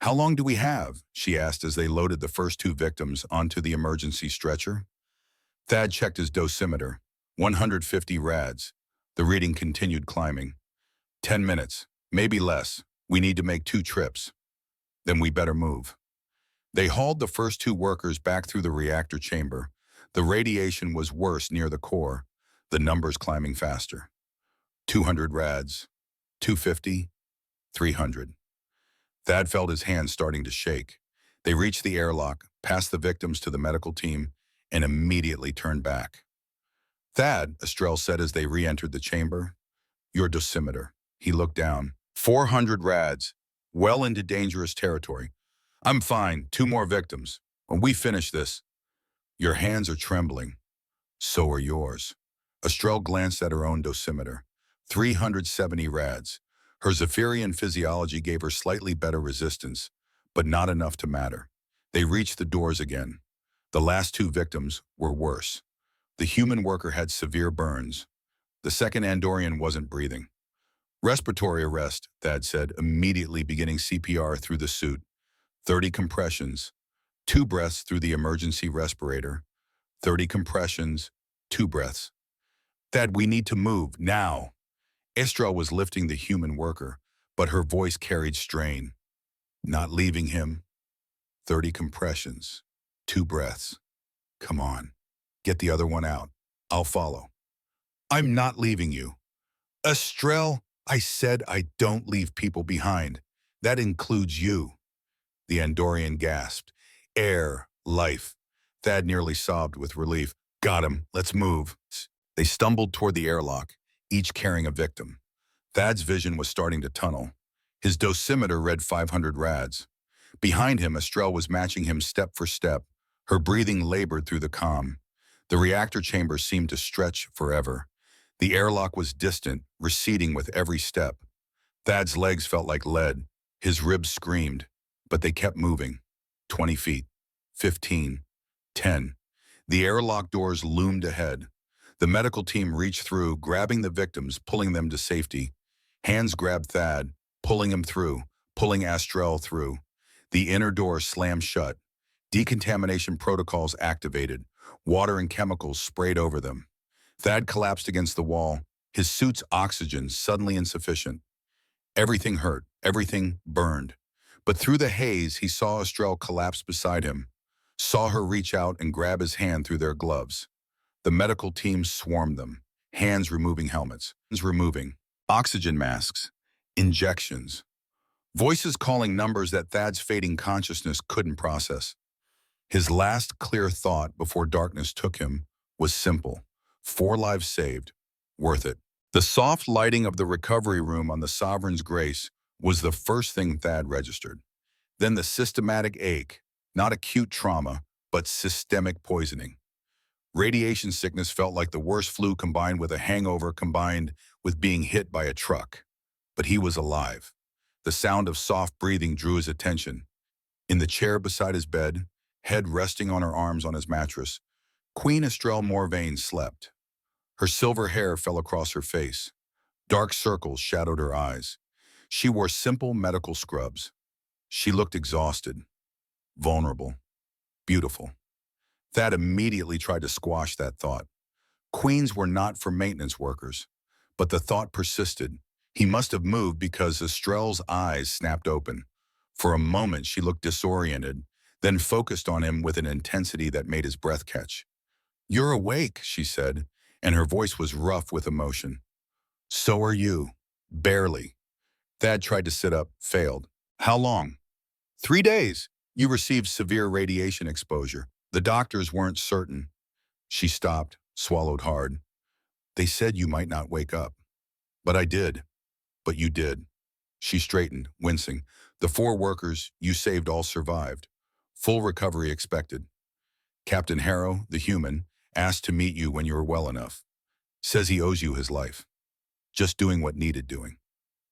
How long do we have? She asked as they loaded the first 2 victims onto the emergency stretcher. Thad checked his dosimeter. 150 rads. The reading continued climbing. 10 minutes, maybe less. We need to make 2 trips. Then we better move. They hauled the first 2 workers back through the reactor chamber. The radiation was worse near the core, the numbers climbing faster. 200 rads, 250, 300. Thad felt his hands starting to shake. They reached the airlock, passed the victims to the medical team, and immediately turned back. Thad, Estrell said as they re-entered the chamber, Your dosimeter. He looked down. 400 rads. Well into dangerous territory. I'm fine. 2 more victims. When we finish this, your hands are trembling. So are yours. Estrelle glanced at her own dosimeter. 370 rads. Her Zephyrian physiology gave her slightly better resistance, but not enough to matter. They reached the doors again. The last 2 victims were worse. The human worker had severe burns. The second Andorian wasn't breathing. Respiratory arrest, Thad said, immediately beginning CPR through the suit. 30 compressions, 2 breaths through the emergency respirator. 30 compressions, 2 breaths. Thad, we need to move, now. Estrelle was lifting the human worker, but her voice carried strain. Not leaving him. 30 compressions, 2 breaths. Come on, get the other one out. I'll follow. I'm not leaving you. Estrelle, I said I don't leave people behind. That includes you. The Andorian gasped. Air, life. Thad nearly sobbed with relief. Got him, let's move. They stumbled toward the airlock, each carrying a victim. Thad's vision was starting to tunnel. His dosimeter read 500 rads. Behind him, Estrelle was matching him step for step. Her breathing labored through the calm. The reactor chamber seemed to stretch forever. The airlock was distant, receding with every step. Thad's legs felt like lead. His ribs screamed, but they kept moving. 20 feet, 15, 10. The airlock doors loomed ahead. The medical team reached through, grabbing the victims, pulling them to safety. Hands grabbed Thad, pulling him through, pulling Estrelle through. The inner door slammed shut. Decontamination protocols activated. Water and chemicals sprayed over them. Thad collapsed against the wall, his suit's oxygen suddenly insufficient. Everything hurt, everything burned. But through the haze, he saw Estrelle collapse beside him, saw her reach out and grab his hand through their gloves. The medical team swarmed them, hands removing helmets, hands removing oxygen masks, injections. Voices calling numbers that Thad's fading consciousness couldn't process. His last clear thought before darkness took him was simple. 4 lives saved. Worth it. The soft lighting of the recovery room on the Sovereign's Grace was the first thing Thad registered. Then the systematic ache, not acute trauma, but systemic poisoning. Radiation sickness felt like the worst flu combined with a hangover combined with being hit by a truck. But he was alive. The sound of soft breathing drew his attention. In the chair beside his bed, head resting on her arms on his mattress, Queen Estrelle Morvayn slept. Her silver hair fell across her face. Dark circles shadowed her eyes. She wore simple medical scrubs. She looked exhausted, vulnerable, beautiful. Thad immediately tried to squash that thought. Queens were not for maintenance workers. But the thought persisted. He must have moved because Estrelle's eyes snapped open. For a moment, she looked disoriented, then focused on him with an intensity that made his breath catch. "You're awake," she said, and her voice was rough with emotion. "So are you." Barely. Thad tried to sit up, failed. "How long?" 3 days. You received severe radiation exposure. The doctors weren't certain. She stopped, swallowed hard. "They said you might not wake up." "But I did." "But you did." She straightened, wincing. "The 4 workers you saved all survived. Full recovery expected. Captain Harrow, the human, asked to meet you when you were well enough. Says he owes you his life. Just doing what needed doing.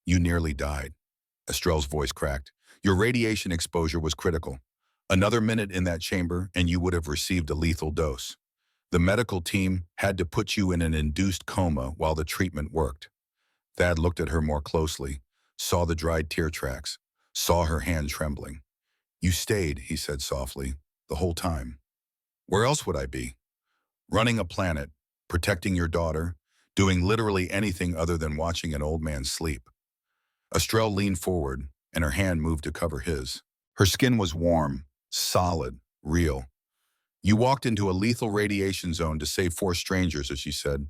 You nearly died." Estrelle's voice cracked. "Your radiation exposure was critical. Another minute in that chamber and you would have received a lethal dose. The medical team had to put you in an induced coma while the treatment worked." Thad looked at her more closely, saw the dried tear tracks, saw her hand trembling. "You stayed," he said softly, "the whole time. Where else would I be? Running a planet, protecting your daughter, doing literally anything other than watching an old man sleep." Estrelle leaned forward, and her hand moved to cover his. Her skin was warm, solid, real. "You walked into a lethal radiation zone to save 4 strangers," as she said.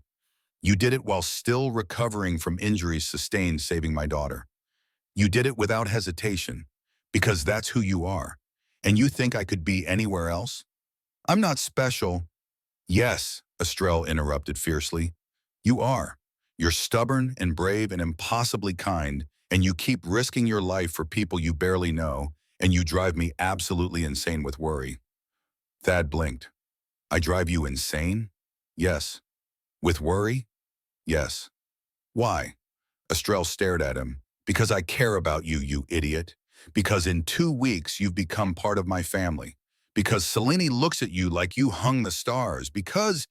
"You did it while still recovering from injuries sustained saving my daughter. You did it without hesitation, because that's who you are. And you think I could be anywhere else? I'm not special." "Yes," Estrelle interrupted fiercely. "You are. You're stubborn and brave and impossibly kind, and you keep risking your life for people you barely know, and you drive me absolutely insane with worry. Thad blinked. I drive you insane? Yes. With worry? Yes. Why? Estrelle stared at him. Because I care about you, you idiot. Because in 2 weeks you've become part of my family. Because Selene looks at you like you hung the stars. Because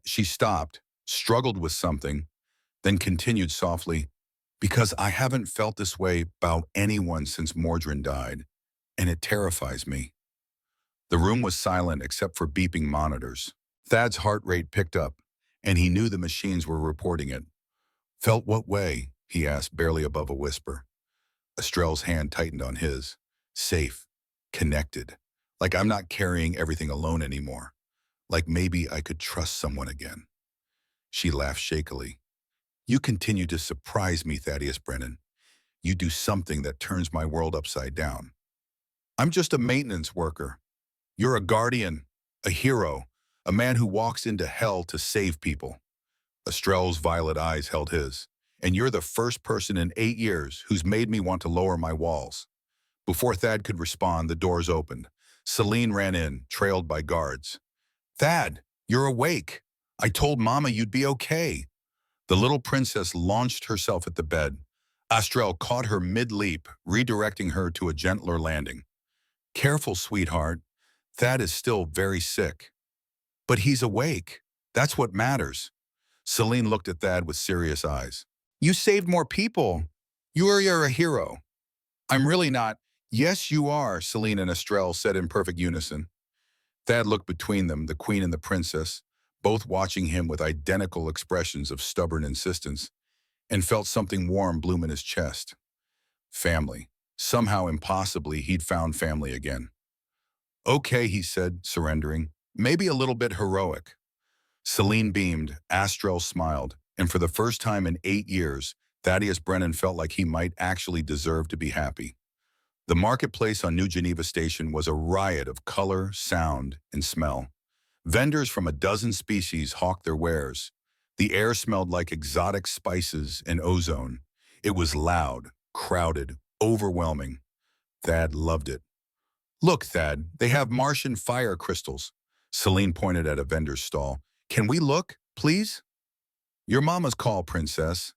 She stopped, struggled with something, then continued softly. Because I haven't felt this way about anyone since Mordrin died, and it terrifies me. The room was silent except for beeping monitors. Thad's heart rate picked up, and he knew the machines were reporting it. Felt what way? He asked, barely above a whisper. Estrelle's hand tightened on his. Safe. Connected. Like I'm not carrying everything alone anymore. Like maybe I could trust someone again. She laughed shakily. You continue to surprise me, Thaddeus Brennan. You do something that turns my world upside down. I'm just a maintenance worker. You're a guardian, a hero, a man who walks into hell to save people. Estrelle's violet eyes held his. And you're the first person in 8 years who's made me want to lower my walls. Before Thad could respond, the doors opened. Selene ran in, trailed by guards. Thad, you're awake. I told Mama you'd be okay. The little princess launched herself at the bed. Estrelle caught her mid-leap, redirecting her to a gentler landing. Careful, sweetheart. Thad is still very sick. But he's awake. That's what matters. Selene looked at Thad with serious eyes. You saved more people. You're a hero. I'm really not. Yes, you are, Selene and Estrelle said in perfect unison. Thad looked between them, the queen and the princess, both watching him with identical expressions of stubborn insistence, and felt something warm bloom in his chest. Family. Somehow, impossibly, he'd found family again. Okay, he said, surrendering. Maybe a little bit heroic. Selene beamed, Estrelle smiled, and for the first time in 8 years, Thaddeus Brennan felt like he might actually deserve to be happy. The marketplace on New Geneva Station was a riot of color, sound, and smell. Vendors from a dozen species hawked their wares. The air smelled like exotic spices and ozone. It was loud, crowded, overwhelming. Thad loved it. Look, Thad, they have Martian fire crystals. Selene pointed at a vendor's stall. Can we look, please? Your mama's call, princess.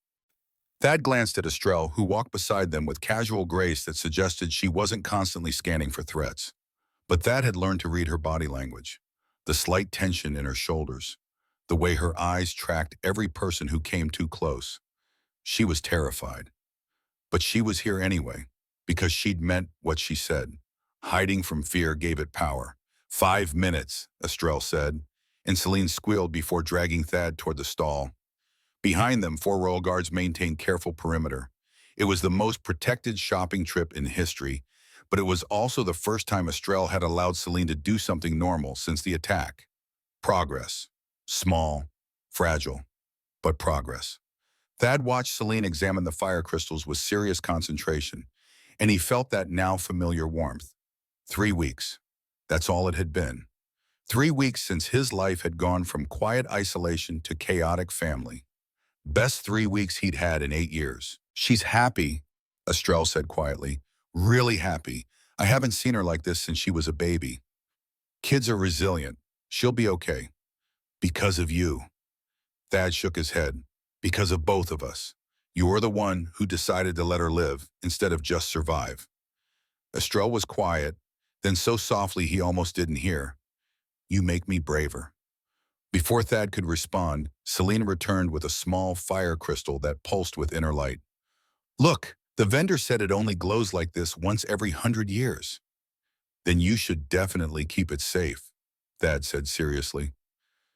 Thad glanced at Estrelle, who walked beside them with casual grace that suggested she wasn't constantly scanning for threats. But Thad had learned to read her body language, the slight tension in her shoulders, the way her eyes tracked every person who came too close. She was terrified. But she was here anyway, because she'd meant what she said. Hiding from fear gave it power. 5 minutes, Estrelle said, and Selene squealed before dragging Thad toward the stall. Behind them, 4 royal guards maintained careful perimeter. It was the most protected shopping trip in history, but it was also the first time Estrelle had allowed Selene to do something normal since the attack. Progress. Small, fragile, but progress. Thad watched Selene examine the fire crystals with serious concentration, and he felt that now familiar warmth. 3 weeks. That's all it had been. 3 weeks since his life had gone from quiet isolation to chaotic family. Best 3 weeks he'd had in 8 years. She's happy, Estrelle said quietly. Really happy. I haven't seen her like this since she was a baby. Kids are resilient. She'll be okay. Because of you. Thad shook his head. Because of both of us. You were the one who decided to let her live instead of just survive. Estrelle was quiet, then so softly he almost didn't hear. You make me braver. Before Thad could respond, Selene returned with a small fire crystal that pulsed with inner light. Look, the vendor said it only glows like this once every 100 years. Then you should definitely keep it safe, Thad said seriously.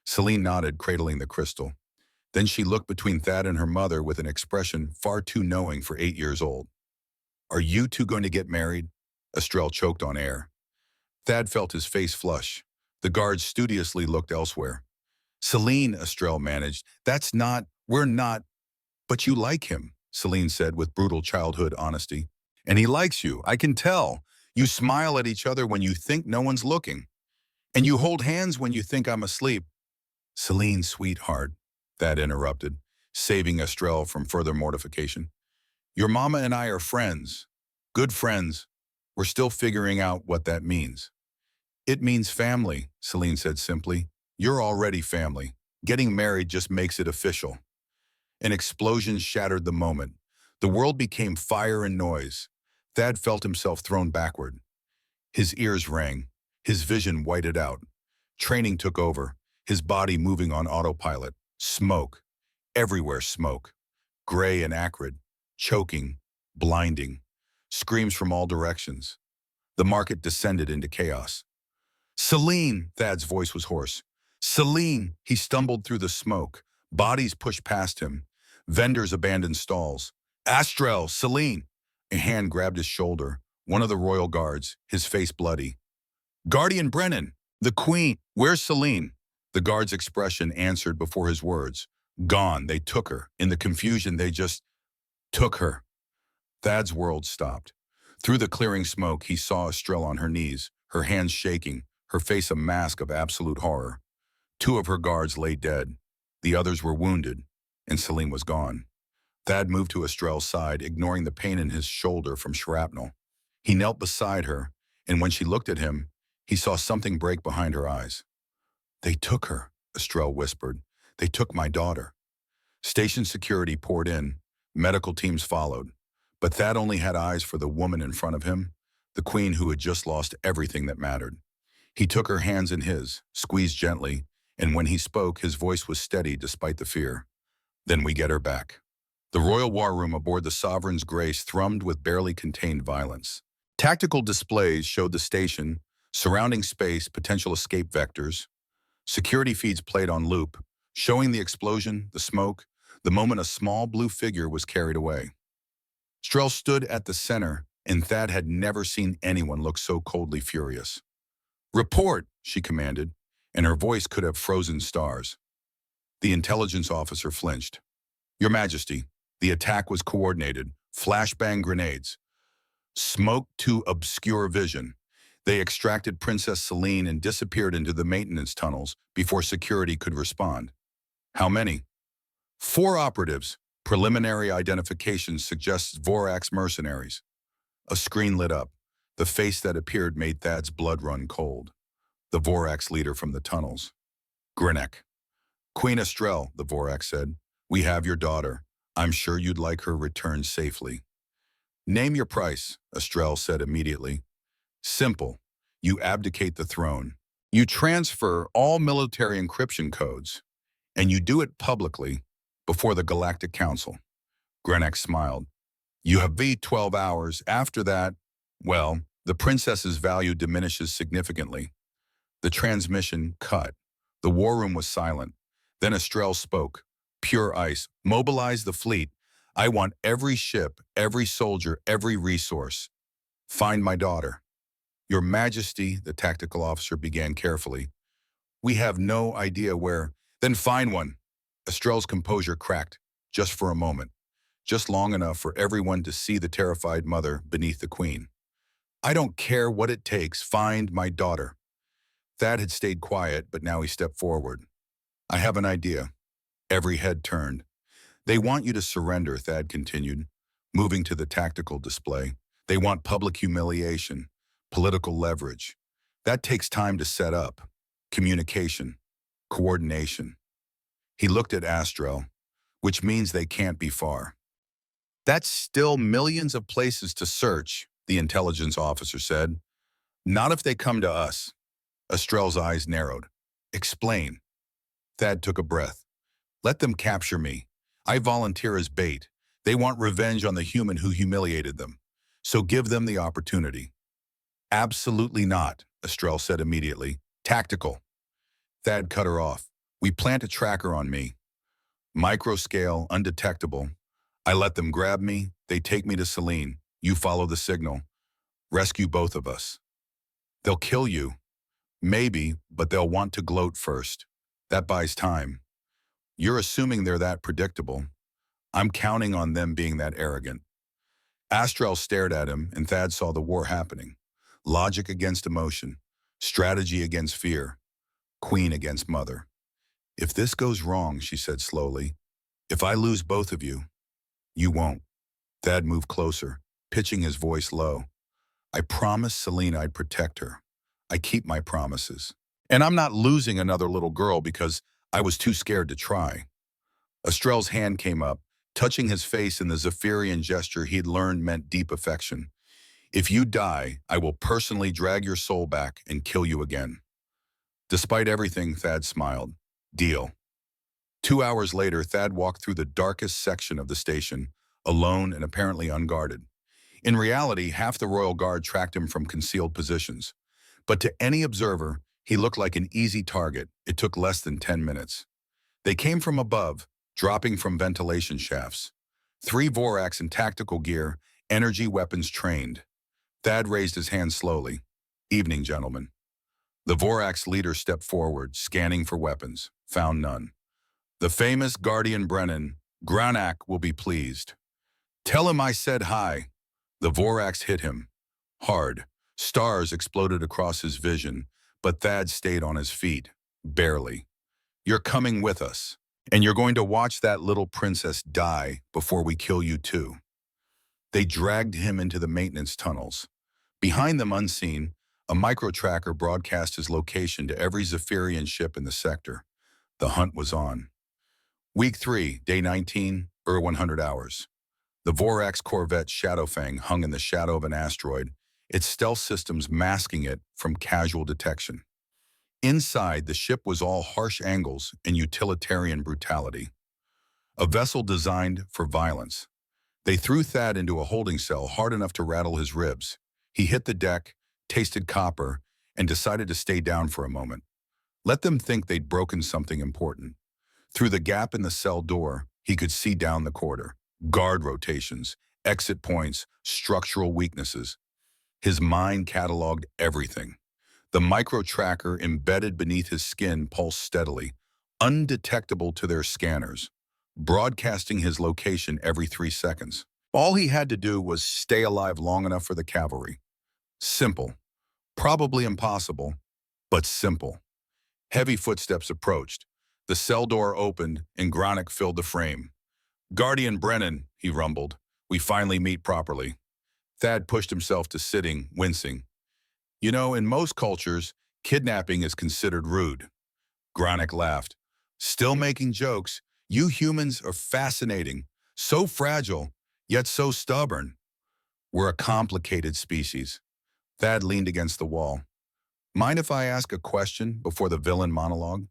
Selene nodded, cradling the crystal. Then she looked between Thad and her mother with an expression far too knowing for 8 years old. Are you two going to get married? Estrelle choked on air. Thad felt his face flush. The guards studiously looked elsewhere. Selene, Estrelle managed. We're not. But you like him, Selene said with brutal childhood honesty. And he likes you, I can tell. You smile at each other when you think no one's looking. And you hold hands when you think I'm asleep. Selene, sweetheart, Thad interrupted. saving Estrell from further mortification. Your mama and I are friends. Good friends. We're still figuring out what that means. It means family, Celine said simply. You're already family. Getting married just makes it official. An explosion shattered the moment. The world became fire and noise. Thad felt himself thrown backward. His ears rang. His vision whited out. Training took over, his body moving on autopilot. Smoke. Everywhere smoke. Gray and acrid. Choking. Blinding. Screams from all directions. The market descended into chaos. Celine! Thad's voice was hoarse. Celine! He stumbled through the smoke. Bodies pushed past him. Vendors abandoned stalls. Estrell! Celine! A hand grabbed his shoulder. One of the royal guards, his face bloody. Guardian Brennan! The Queen! Where's Celine? The guard's expression answered before his words. Gone. They took her. In the confusion, they just took her. Thad's world stopped. Through the clearing smoke, he saw Estrell on her knees, her hands shaking, her face a mask of absolute horror. Two of her guards lay dead. The others were wounded, and Celine was gone. Thad moved to Estrell's side, ignoring the pain in his shoulder from shrapnel. He knelt beside her, and when she looked at him, he saw something break behind her eyes. They took her, Estrell whispered. They took my daughter. Station security poured in. Medical teams followed. But Thad only had eyes for the woman in front of him, the Queen who had just lost everything that mattered. He took her hands in his, squeezed gently, and when he spoke, his voice was steady despite the fear. Then we get her back. The royal war room aboard the Sovereign's Grace thrummed with barely contained violence. Tactical displays showed the station, surrounding space, potential escape vectors. Security feeds played on loop, showing the explosion, the smoke, the moment a small blue figure was carried away. Estrell stood at the center, and Thad had never seen anyone look so coldly furious. Report, she commanded, and her voice could have frozen stars. The intelligence officer flinched. Your Majesty, the attack was coordinated, flashbang grenades. Smoke to obscure vision. They extracted Princess Celine and disappeared into the maintenance tunnels before security could respond. How many? 4 operatives. Preliminary identification suggests Vorax mercenaries. A screen lit up. The face that appeared made Thad's blood run cold. The Vorax leader from the tunnels. Grinnek. Queen Estrell, the Vorax said. We have your daughter. I'm sure you'd like her returned safely. Name your price, Estrell said immediately. Simple. You abdicate the throne. You transfer all military encryption codes, and you do it publicly before the Galactic Council. Grinnek smiled. You have 12 hours. After that, well, the princess's value diminishes significantly. The transmission cut. The war room was silent. Then Estrell spoke. Pure ice. Mobilize the fleet. I want every ship, every soldier, every resource. Find my daughter. Your Majesty, the tactical officer began carefully. We have no idea where. Then find one. Estrell's composure cracked, just for a moment, just long enough for everyone to see the terrified mother beneath the Queen. I don't care what it takes. Find my daughter. Thad had stayed quiet, but now he stepped forward. I have an idea. Every head turned. They want you to surrender, Thad continued, moving to the tactical display. They want public humiliation, political leverage. That takes time to set up. Communication, coordination. He looked at Estrell, which means they can't be far. That's still millions of places to search, the intelligence officer said. Not if they come to us. Estrell's eyes narrowed. Explain. Thad took a breath. Let them capture me. I volunteer as bait. They want revenge on the human who humiliated them. So give them the opportunity. Absolutely not, Estrell said immediately. Tactical. Thad cut her off. We plant a tracker on me. Microscale, undetectable. I let them grab me. They take me to Celine. You follow the signal. Rescue both of us. They'll kill you. Maybe, but they'll want to gloat first. That buys time. You're assuming they're that predictable. I'm counting on them being that arrogant. Estrell stared at him, and Thad saw the war happening. Logic against emotion. Strategy against fear. Queen against mother. If this goes wrong, she said slowly, If I lose both of you, you won't. Thad moved closer, pitching his voice low. I promised Selene I'd protect her. I keep my promises. And I'm not losing another little girl because I was too scared to try. Estrell's hand came up, touching his face in the Zephyrian gesture he'd learned meant deep affection. If you die, I will personally drag your soul back and kill you again. Despite everything, Thad smiled. Deal. 2 hours later, Thad walked through the darkest section of the station, alone and apparently unguarded. In reality, half the Royal Guard tracked him from concealed positions. But to any observer, he looked like an easy target. It took less than 10 minutes. They came from above, dropping from ventilation shafts. 3 Vorax in tactical gear, energy weapons trained. Thad raised his hand slowly. Evening, gentlemen. The Vorax leader stepped forward, scanning for weapons. Found none. The famous Guardian Brennan, Granak, will be pleased. Tell him I said hi. The Vorax hit him. Hard. Stars exploded across his vision, but Thad stayed on his feet. Barely. You're coming with us. And you're going to watch that little princess die before we kill you too. They dragged him into the maintenance tunnels. Behind them, unseen, a micro-tracker broadcast his location to every Zephyrian ship in the sector. The hunt was on. Week 3, Day 19, 100 hours. The Vorax corvette Shadowfang hung in the shadow of an asteroid, its stealth systems masking it from casual detection. Inside, the ship was all harsh angles and utilitarian brutality. A vessel designed for violence. They threw Thad into a holding cell hard enough to rattle his ribs. He hit the deck, tasted copper, and decided to stay down for a moment. Let them think they'd broken something important. Through the gap in the cell door, he could see down the corridor. Guard rotations, exit points, structural weaknesses. His mind cataloged everything. The micro-tracker embedded beneath his skin pulsed steadily, undetectable to their scanners, broadcasting his location every 3 seconds. All he had to do was stay alive long enough for the cavalry. Simple. Probably impossible, but simple. Heavy footsteps approached. The cell door opened, and Granak filled the frame. Guardian Brennan, he rumbled. We finally meet properly. Thad pushed himself to sitting, wincing. You know, in most cultures, kidnapping is considered rude. Granak laughed. Still making jokes. You humans are fascinating. So fragile, yet so stubborn. We're a complicated species. Thad leaned against the wall. Mind if I ask a question before the villain monologue?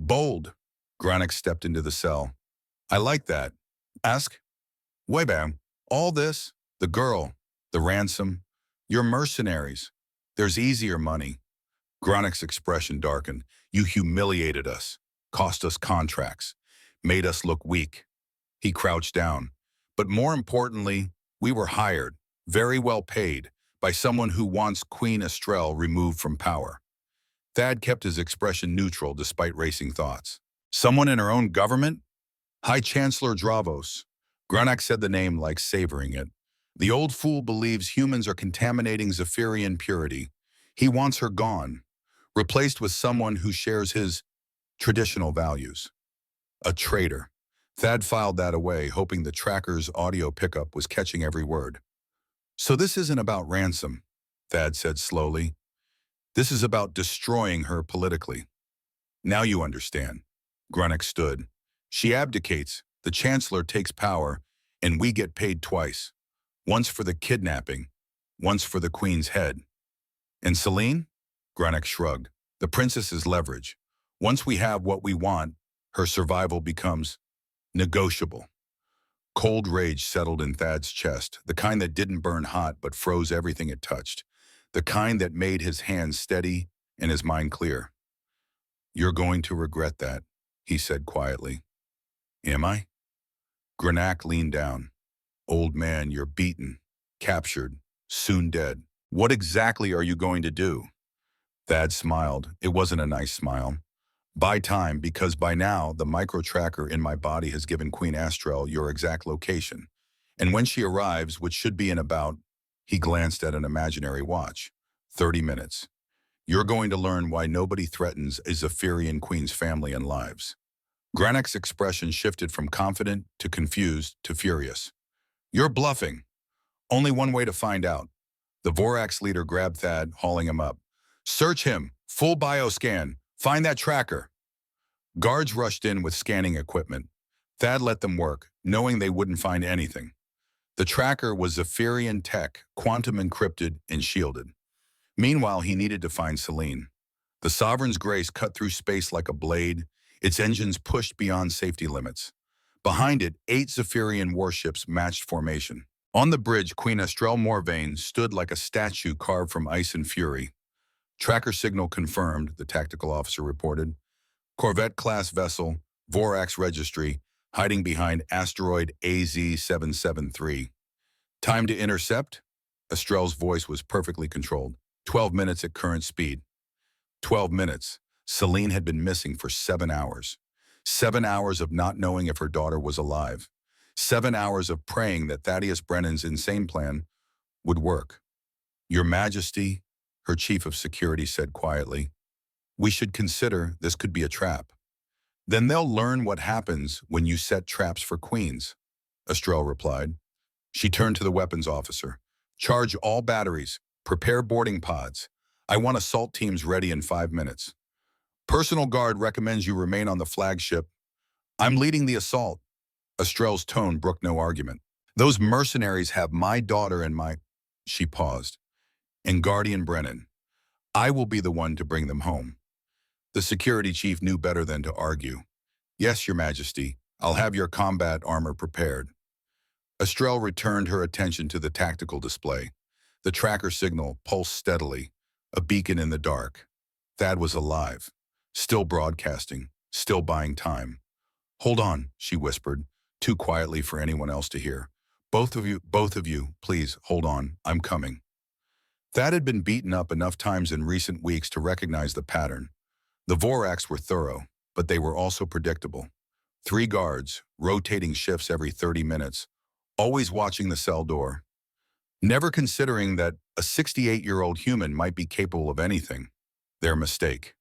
Bold. Granak stepped into the cell. I like that. Ask. Webam. All this, the girl, the ransom, you're mercenaries. There's easier money. Granak's expression darkened. You humiliated us, cost us contracts, made us look weak. He crouched down. But more importantly, we were hired, very well paid, by someone who wants Queen Estrell removed from power. Thad kept his expression neutral despite racing thoughts. Someone in her own government? High Chancellor Dravos. Granak said the name like savoring it. The old fool believes humans are contaminating Zephyrian purity. He wants her gone, replaced with someone who shares his traditional values. A traitor. Thad filed that away, hoping the tracker's audio pickup was catching every word. So this isn't about ransom, Thad said slowly. This is about destroying her politically. Now you understand. Granak stood. She abdicates, the Chancellor takes power, and we get paid twice. Once for the kidnapping, once for the Queen's head. And Selene? Granak shrugged. The princess's leverage. Once we have what we want, her survival becomes negotiable. Cold rage settled in Thad's chest, the kind that didn't burn hot but froze everything it touched, the kind that made his hands steady and his mind clear. You're going to regret that, he said quietly. Am I? Granak leaned down. Old man, you're beaten, captured, soon dead. What exactly are you going to do? Thad smiled. It wasn't a nice smile. Buy time, because by now, the micro-tracker in my body has given Queen Estrell your exact location. And when she arrives, which should be in about, he glanced at an imaginary watch, 30 minutes. You're going to learn why nobody threatens a Zephyrian queen's family and lives. Granek's expression shifted from confident to confused to furious. You're bluffing. Only one way to find out. The Vorax leader grabbed Thad, hauling him up. Search him. Full bioscan. Find that tracker. Guards rushed in with scanning equipment. Thad let them work, knowing they wouldn't find anything. The tracker was Zephyrian tech, quantum encrypted and shielded. Meanwhile, he needed to find Selene. The Sovereign's Grace cut through space like a blade, its engines pushed beyond safety limits. Behind it, 8 Zephyrian warships matched formation. On the bridge, Queen Estrelle Morvain stood like a statue carved from ice and fury. Tracker signal confirmed, the tactical officer reported. Corvette-class vessel, Vorax registry, hiding behind asteroid AZ-773. Time to intercept? Estrelle's voice was perfectly controlled. 12 minutes at current speed. 12 minutes. Selene had been missing for 7 hours. 7 hours of not knowing if her daughter was alive. 7 hours of praying that Thaddeus Brennan's insane plan would work. Your Majesty, her chief of security said quietly, we should consider this could be a trap. Then they'll learn what happens when you set traps for queens, Estrelle replied. She turned to the weapons officer. Charge all batteries. Prepare boarding pods. I want assault teams ready in 5 minutes. Personal guard recommends you remain on the flagship. I'm leading the assault. Estrelle's tone brooked no argument. Those mercenaries have my daughter and my... She paused. And Guardian Brennan. I will be the one to bring them home. The security chief knew better than to argue. Yes, Your Majesty, I'll have your combat armor prepared. Estrelle returned her attention to the tactical display. The tracker signal pulsed steadily, a beacon in the dark. Thad was alive, still broadcasting, still buying time. Hold on, she whispered, too quietly for anyone else to hear. Both of you, please, hold on, I'm coming. Thad had been beaten up enough times in recent weeks to recognize the pattern. The Vorax were thorough, but they were also predictable. 3 guards, rotating shifts every 30 minutes, always watching the cell door. Never considering that a 68-year-old human might be capable of anything. Their mistake.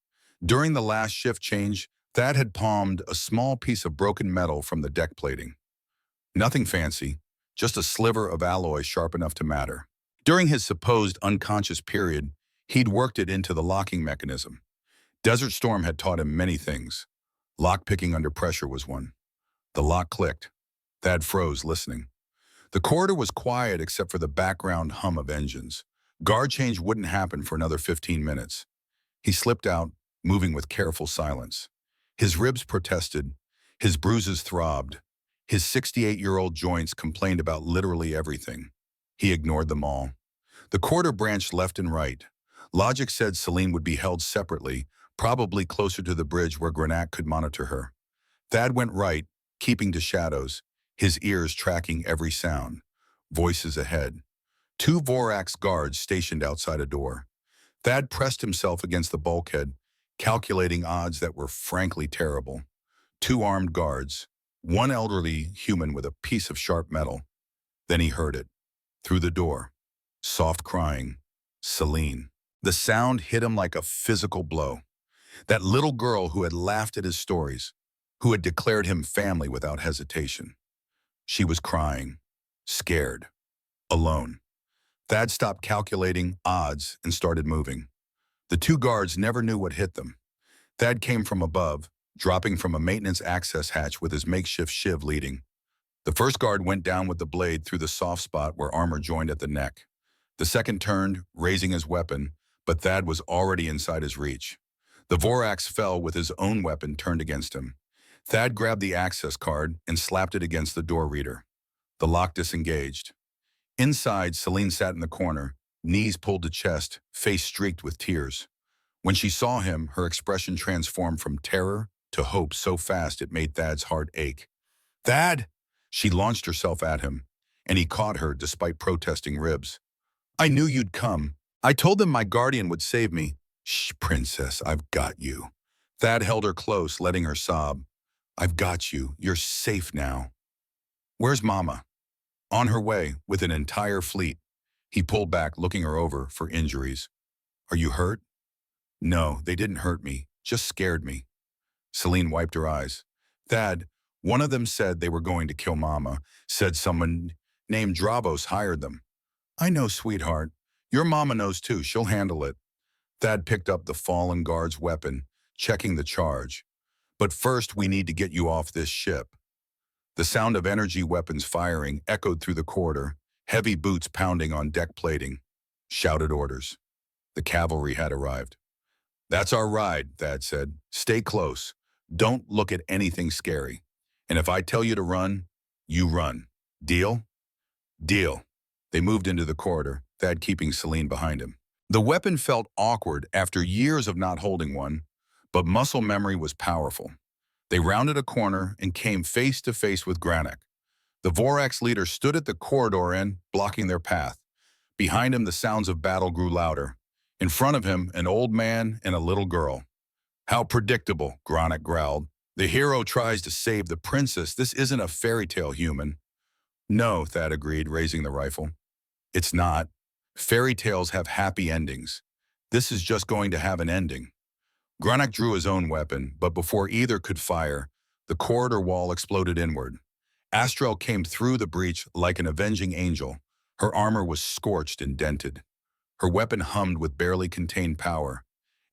During the last shift change, Thad had palmed a small piece of broken metal from the deck plating. Nothing fancy, just a sliver of alloy sharp enough to matter. During his supposed unconscious period, he'd worked it into the locking mechanism. Desert Storm had taught him many things. Lock-picking under pressure was one. The lock clicked. Thad froze, listening. The corridor was quiet except for the background hum of engines. Guard change wouldn't happen for another 15 minutes. He slipped out, moving with careful silence. His ribs protested. His bruises throbbed. His 68-year-old joints complained about literally everything. He ignored them all. The corridor branched left and right. Logic said Selene would be held separately, probably closer to the bridge where Grenak could monitor her. Thad went right, keeping to shadows, his ears tracking every sound. Voices ahead. 2 Vorax guards stationed outside a door. Thad pressed himself against the bulkhead, calculating odds that were frankly terrible. 2 armed guards, 1 elderly human with a piece of sharp metal. Then he heard it. Through the door. Soft crying. Selene. The sound hit him like a physical blow. That little girl who had laughed at his stories, who had declared him family without hesitation. She was crying, scared, alone. Thad stopped calculating odds and started moving. The 2 guards never knew what hit them. Thad came from above, dropping from a maintenance access hatch with his makeshift shiv leading. The first guard went down with the blade through the soft spot where armor joined at the neck. The second turned, raising his weapon, but Thad was already inside his reach. The Vorax fell with his own weapon turned against him. Thad grabbed the access card and slapped it against the door reader. The lock disengaged. Inside, Selene sat in the corner, knees pulled to chest, face streaked with tears. When she saw him, her expression transformed from terror to hope so fast it made Thad's heart ache. Thad! She launched herself at him, and he caught her despite protesting ribs. I knew you'd come. I told them my guardian would save me. Shh, princess, I've got you. Thad held her close, letting her sob. I've got you. You're safe now. Where's Mama? On her way, with an entire fleet. He pulled back, looking her over for injuries. Are you hurt? No, they didn't hurt me, just scared me. Selene wiped her eyes. Thad, one of them said they were going to kill Mama, said someone named Dravos hired them. I know, sweetheart. Your mama knows too, she'll handle it. Thad picked up the fallen guard's weapon, checking the charge. But first we need to get you off this ship. The sound of energy weapons firing echoed through the corridor, heavy boots pounding on deck plating. Shouted orders. The cavalry had arrived. That's our ride, Thad said. Stay close. Don't look at anything scary. And if I tell you to run, you run. Deal? Deal. They moved into the corridor, Thad keeping Celine behind him. The weapon felt awkward after years of not holding one, but muscle memory was powerful. They rounded a corner and came face to face with Granik. The Vorax leader stood at the corridor end, blocking their path. Behind him, the sounds of battle grew louder. In front of him, an old man and a little girl. How predictable, Granik growled. The hero tries to save the princess. This isn't a fairy tale, human. No, Thad agreed, raising the rifle. It's not. Fairy tales have happy endings. This is just going to have an ending. Granik drew his own weapon, but before either could fire, the corridor wall exploded inward. Astrel came through the breach like an avenging angel. Her armor was scorched and dented. Her weapon hummed with barely contained power,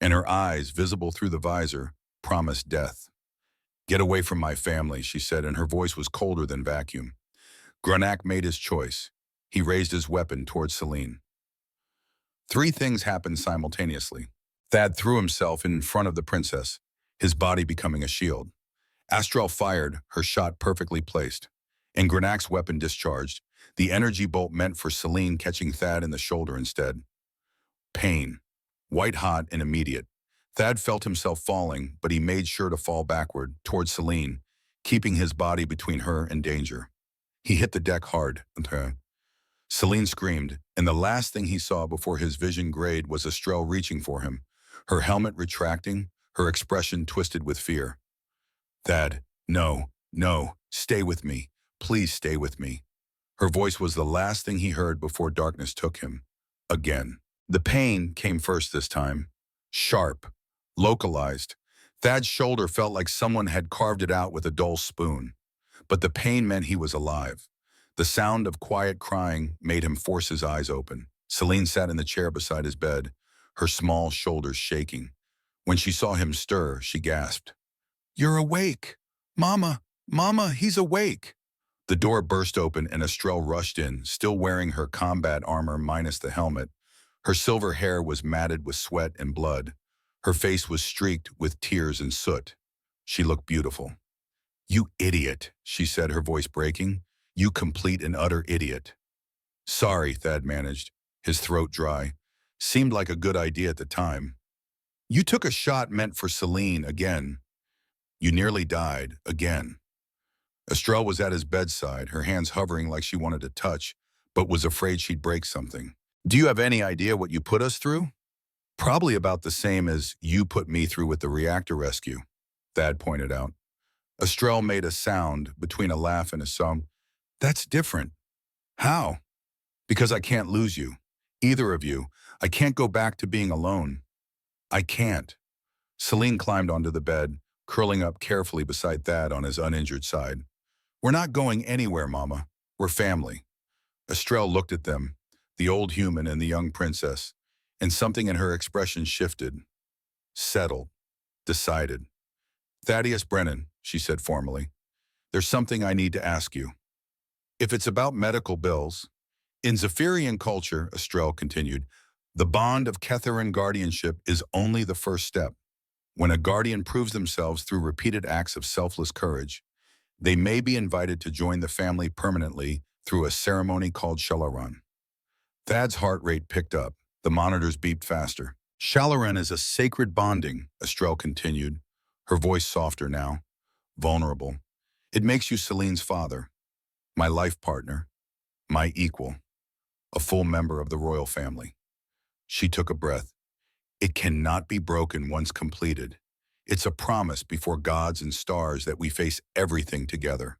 and her eyes, visible through the visor, promised death. Get away from my family, she said, and her voice was colder than vacuum. Granik made his choice. He raised his weapon towards Celine. Three things happened simultaneously. Thad threw himself in front of the princess, his body becoming a shield. Astrel fired, her shot perfectly placed, and Granik's weapon discharged, the energy bolt meant for Celine catching Thad in the shoulder instead. Pain. White-hot and immediate. Thad felt himself falling, but he made sure to fall backward, toward Celine, keeping his body between her and danger. He hit the deck hard. Celine screamed, and the last thing he saw before his vision grayed was Astrel reaching for him, her helmet retracting, her expression twisted with fear. Thad, no, stay with me. Please stay with me. Her voice was the last thing he heard before darkness took him. Again. The pain came first this time. Sharp. Localized. Thad's shoulder felt like someone had carved it out with a dull spoon. But the pain meant he was alive. The sound of quiet crying made him force his eyes open. Celine sat in the chair beside his bed, her small shoulders shaking. When she saw him stir, she gasped. You're awake. Mama, he's awake. The door burst open and Astrel rushed in, still wearing her combat armor minus the helmet. Her silver hair was matted with sweat and blood. Her face was streaked with tears and soot. She looked beautiful. You idiot, she said, her voice breaking. You complete and utter idiot. Sorry, Thad managed, his throat dry. Seemed like a good idea at the time. You took a shot meant for Celine again. You nearly died again. Astrel was at his bedside, her hands hovering like she wanted to touch, but was afraid she'd break something. Do you have any idea what you put us through? Probably about the same as you put me through with the reactor rescue, Thad pointed out. Astrel made a sound between a laugh and a song. That's different. How? Because I can't lose you. Either of you. I can't go back to being alone. I can't. Celine climbed onto the bed, curling up carefully beside Thad on his uninjured side. We're not going anywhere, Mama. We're family. Astrel looked at them, the old human and the young princess, and something in her expression shifted. Settled. Decided. Thaddeus Brennan, she said formally. There's something I need to ask you. If it's about medical bills, in Zephyrian culture, Astrel continued, the bond of Ketharan guardianship is only the first step. When a guardian proves themselves through repeated acts of selfless courage, they may be invited to join the family permanently through a ceremony called Shalaran. Thad's heart rate picked up. The monitors beeped faster. Shalaran is a sacred bonding, Astrel continued, her voice softer now, vulnerable. It makes you Celine's father, my life partner, my equal, a full member of the royal family. She took a breath. It cannot be broken once completed. It's a promise before gods and stars that we face everything together.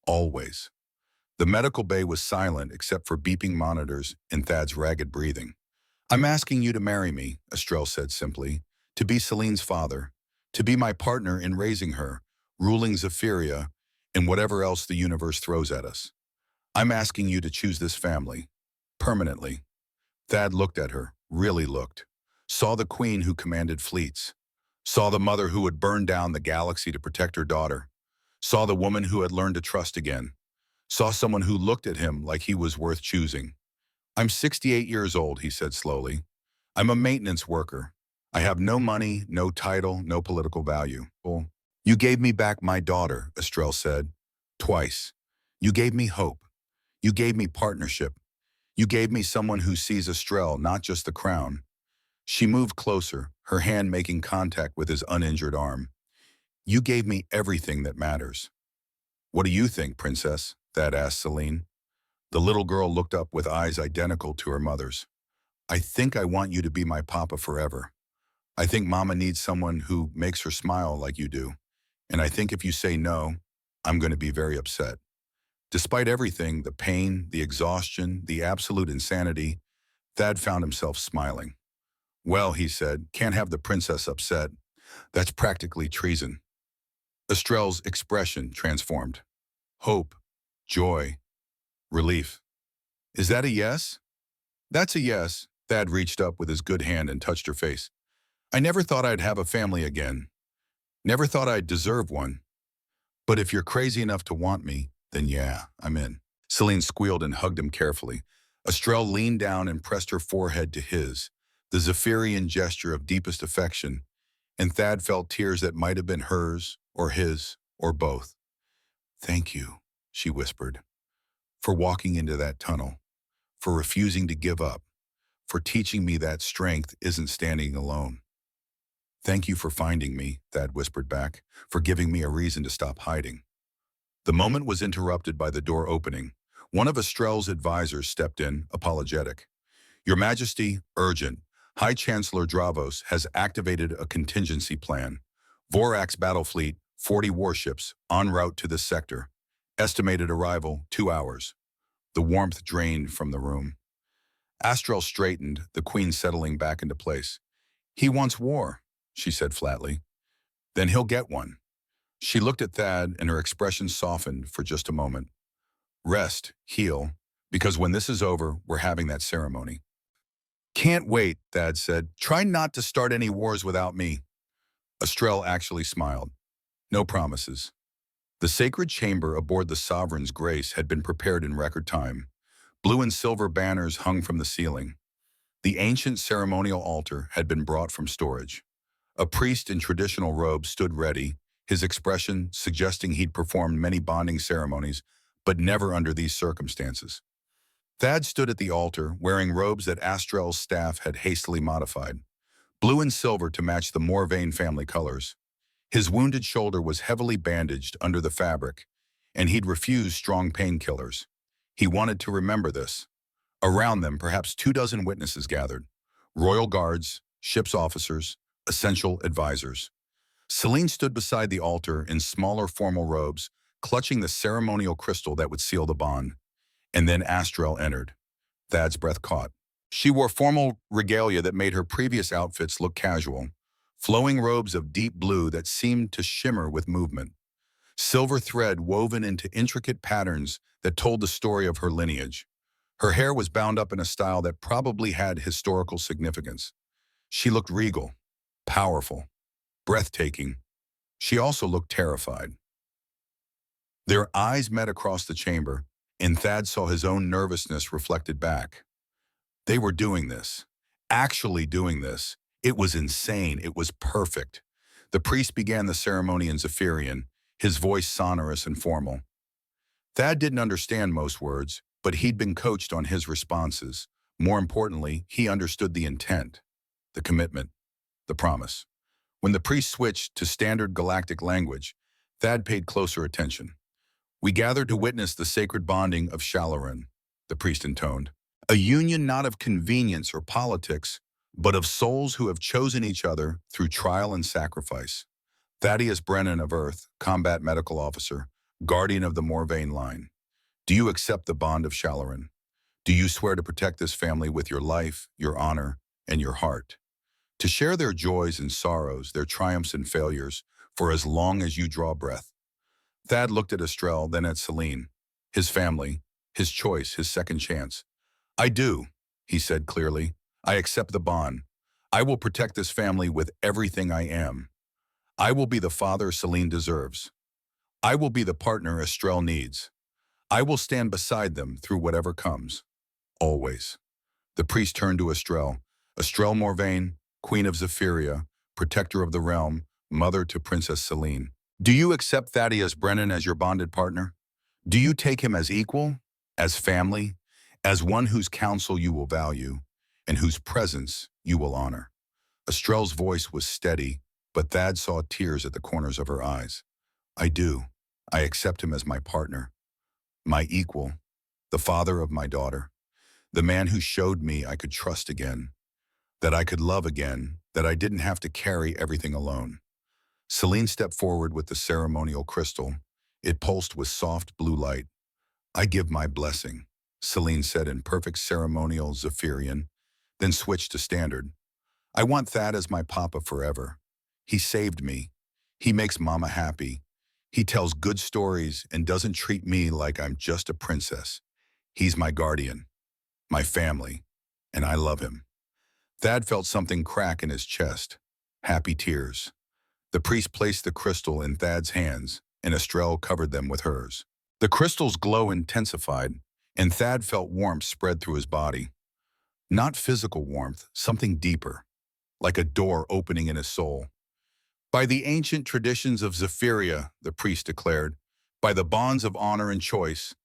Always. The medical bay was silent except for beeping monitors and Thad's ragged breathing. I'm asking you to marry me, Astrel said simply, to be Celine's father, to be my partner in raising her, ruling Zephyria, and whatever else the universe throws at us. I'm asking you to choose this family. Permanently. Thad looked at her, really looked. Saw the queen who commanded fleets. Saw the mother who would burn down the galaxy to protect her daughter. Saw the woman who had learned to trust again. Saw someone who looked at him like he was worth choosing. I'm 68 years old, he said slowly. I'm a maintenance worker. I have no money, no title, no political value. Well, you gave me back my daughter, Estrelle said. Twice. You gave me hope. You gave me partnership. You gave me someone who sees Estrelle, not just the crown. She moved closer, her hand making contact with his uninjured arm. You gave me everything that matters. What do you think, Princess? Thad asked Celine. The little girl looked up with eyes identical to her mother's. I think I want you to be my papa forever. I think Mama needs someone who makes her smile like you do. And I think if you say no, I'm going to be very upset. Despite everything, the pain, the exhaustion, the absolute insanity, Thad found himself smiling. Well, he said, can't have the princess upset. That's practically treason. Estrelle's expression transformed. Hope, joy, relief. Is that a yes? That's a yes. Thad reached up with his good hand and touched her face. I never thought I'd have a family again. Never thought I'd deserve one. But if you're crazy enough to want me, then yeah, I'm in. Celine squealed and hugged him carefully. Estrelle leaned down and pressed her forehead to his, the Zephyrian gesture of deepest affection, and Thad felt tears that might have been hers, or his, or both. Thank you, she whispered, for walking into that tunnel, for refusing to give up, for teaching me that strength isn't standing alone. Thank you for finding me, Thad whispered back, for giving me a reason to stop hiding. The moment was interrupted by the door opening. One of Estrelle's advisors stepped in, apologetic. Your Majesty, urgent. High Chancellor Dravos has activated a contingency plan. Vorax battle fleet, 40 warships, en route to this sector. Estimated arrival, 2 hours. The warmth drained from the room. Estrelle straightened, the queen settling back into place. He wants war, she said flatly. Then he'll get one. She looked at Thad and her expression softened for just a moment. Rest, heal, because when this is over, we're having that ceremony. Can't wait, Thad said. Try not to start any wars without me. Estrelle actually smiled. No promises. The sacred chamber aboard the Sovereign's Grace had been prepared in record time. Blue and silver banners hung from the ceiling. The ancient ceremonial altar had been brought from storage. A priest in traditional robes stood ready, his expression suggesting he'd performed many bonding ceremonies, but never under these circumstances. Thad stood at the altar, wearing robes that Estrelle's staff had hastily modified, blue and silver to match the Morvain family colors. His wounded shoulder was heavily bandaged under the fabric, and he'd refused strong painkillers. He wanted to remember this. Around them, perhaps 24 witnesses gathered. Royal guards, ship's officers, essential advisors. Celine stood beside the altar in smaller formal robes, clutching the ceremonial crystal that would seal the bond. And then Estrelle entered. Thad's breath caught. She wore formal regalia that made her previous outfits look casual, flowing robes of deep blue that seemed to shimmer with movement. Silver thread woven into intricate patterns that told the story of her lineage. Her hair was bound up in a style that probably had historical significance. She looked regal, powerful, breathtaking. She also looked terrified. Their eyes met across the chamber, and Thad saw his own nervousness reflected back. They were doing this, actually doing this. It was insane. It was perfect. The priest began the ceremony in Zephyrian, his voice sonorous and formal. Thad didn't understand most words, but he'd been coached on his responses. More importantly, he understood the intent, the commitment, the promise. When the priest switched to standard galactic language, Thad paid closer attention. We gathered to witness the sacred bonding of Shalaran, the priest intoned. A union not of convenience or politics, but of souls who have chosen each other through trial and sacrifice. Thaddeus Brennan of Earth, combat medical officer, guardian of the Morvain line. Do you accept the bond of Shalaran? Do you swear to protect this family with your life, your honor, and your heart? To share their joys and sorrows, their triumphs and failures, for as long as you draw breath. Thad looked at Estrell, then at Celine. His family, his choice, his second chance. I do, he said clearly. I accept the bond. I will protect this family with everything I am. I will be the father Celine deserves. I will be the partner Estrell needs. I will stand beside them through whatever comes. Always. The priest turned to Estrell. Estrell Morvain, Queen of Zephyria, protector of the realm, mother to Princess Celine. Do you accept Thaddeus Brennan as your bonded partner? Do you take him as equal, as family, as one whose counsel you will value, and whose presence you will honor? Estrell's voice was steady, but Thad saw tears at the corners of her eyes. I do. I accept him as my partner, my equal, the father of my daughter, the man who showed me I could trust again, that I could love again, that I didn't have to carry everything alone. Celine stepped forward with the ceremonial crystal. It pulsed with soft blue light. I give my blessing, Celine said in perfect ceremonial Zephyrian, then switched to standard. I want Thad as my papa forever. He saved me. He makes mama happy. He tells good stories and doesn't treat me like I'm just a princess. He's my guardian, my family, and I love him. Thad felt something crack in his chest. Happy tears. The priest placed the crystal in Thad's hands, and Estrell covered them with hers. The crystal's glow intensified, and Thad felt warmth spread through his body. Not physical warmth, something deeper, like a door opening in his soul. By the ancient traditions of Zephyria, the priest declared, by the bonds of honor and choice,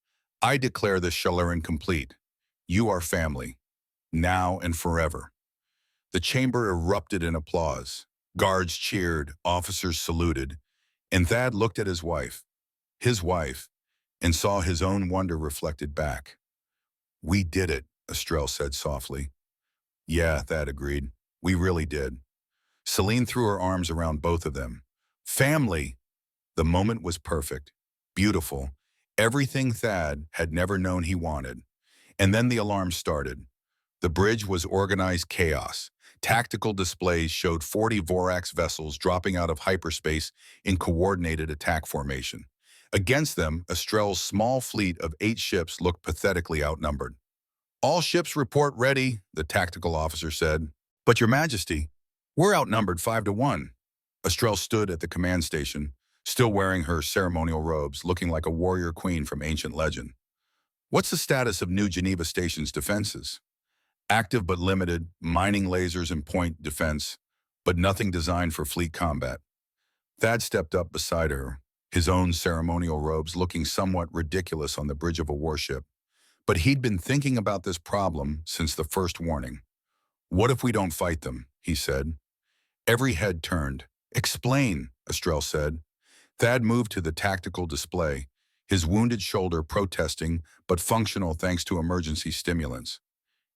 I declare this Shalaran complete. You are family, now and forever. The chamber erupted in applause. Guards cheered, officers saluted, and Thad looked at his wife, and saw his own wonder reflected back. We did it, Estrell said softly. Yeah, Thad agreed. We really did. Celine threw her arms around both of them. Family! The moment was perfect, beautiful, everything Thad had never known he wanted. And then the alarm started. The bridge was organized chaos. Tactical displays showed 40 Vorax vessels dropping out of hyperspace in coordinated attack formation. Against them, Estrell's small fleet of 8 ships looked pathetically outnumbered. All ships report ready, the tactical officer said. But your majesty, we're outnumbered 5-1. Estrell stood at the command station, still wearing her ceremonial robes, looking like a warrior queen from ancient legend. What's the status of New Geneva Station's defenses? Active but limited, mining lasers and point defense, but nothing designed for fleet combat. Thad stepped up beside her, his own ceremonial robes looking somewhat ridiculous on the bridge of a warship. But he'd been thinking about this problem since the first warning. What if we don't fight them? He said. Every head turned. Explain, Estrell said. Thad moved to the tactical display, his wounded shoulder protesting but functional thanks to emergency stimulants.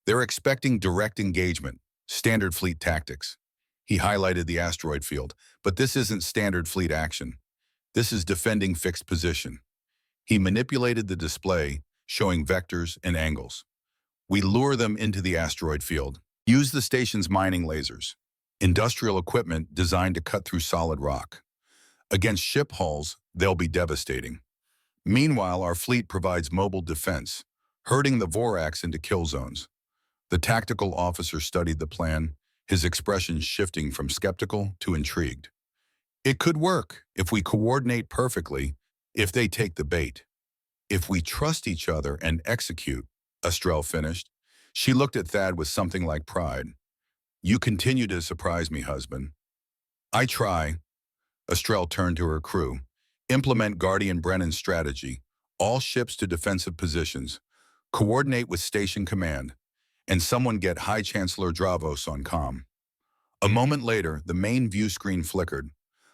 They're expecting direct engagement, standard fleet tactics. He highlighted the asteroid field, but this isn't standard fleet action. This is defending fixed position. He manipulated the display, showing vectors and angles. We lure them into the asteroid field. Use the station's mining lasers, industrial equipment designed to cut through solid rock. Against ship hulls, they'll be devastating. Meanwhile, our fleet provides mobile defense, herding the Vorax into kill zones. The tactical officer studied the plan, his expression shifting from skeptical to intrigued. It could work if we coordinate perfectly, if they take the bait. If we trust each other and execute, Estrell finished. She looked at Thad with something like pride. You continue to surprise me, husband. I try. Estrell turned to her crew. Implement Guardian Brennan's strategy. All ships to defensive positions. Coordinate with station command. And someone get High Chancellor Dravos on comm. A moment later, the main view screen flickered.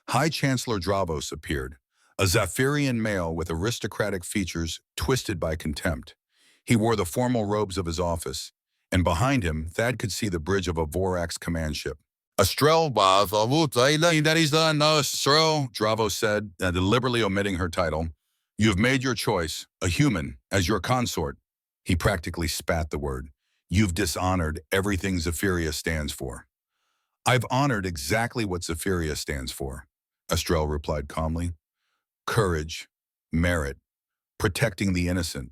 High Chancellor Dravos appeared, a Zephyrian male with aristocratic features twisted by contempt. He wore the formal robes of his office, and behind him, Thad could see the bridge of a Vorax command ship. Estrell, Dravos said, deliberately omitting her title. You have made your choice, a human, as your consort. He practically spat the word. You've dishonored everything Zephyria stands for. I've honored exactly what Zephyria stands for. Estrel replied calmly. Courage, merit, protecting the innocent.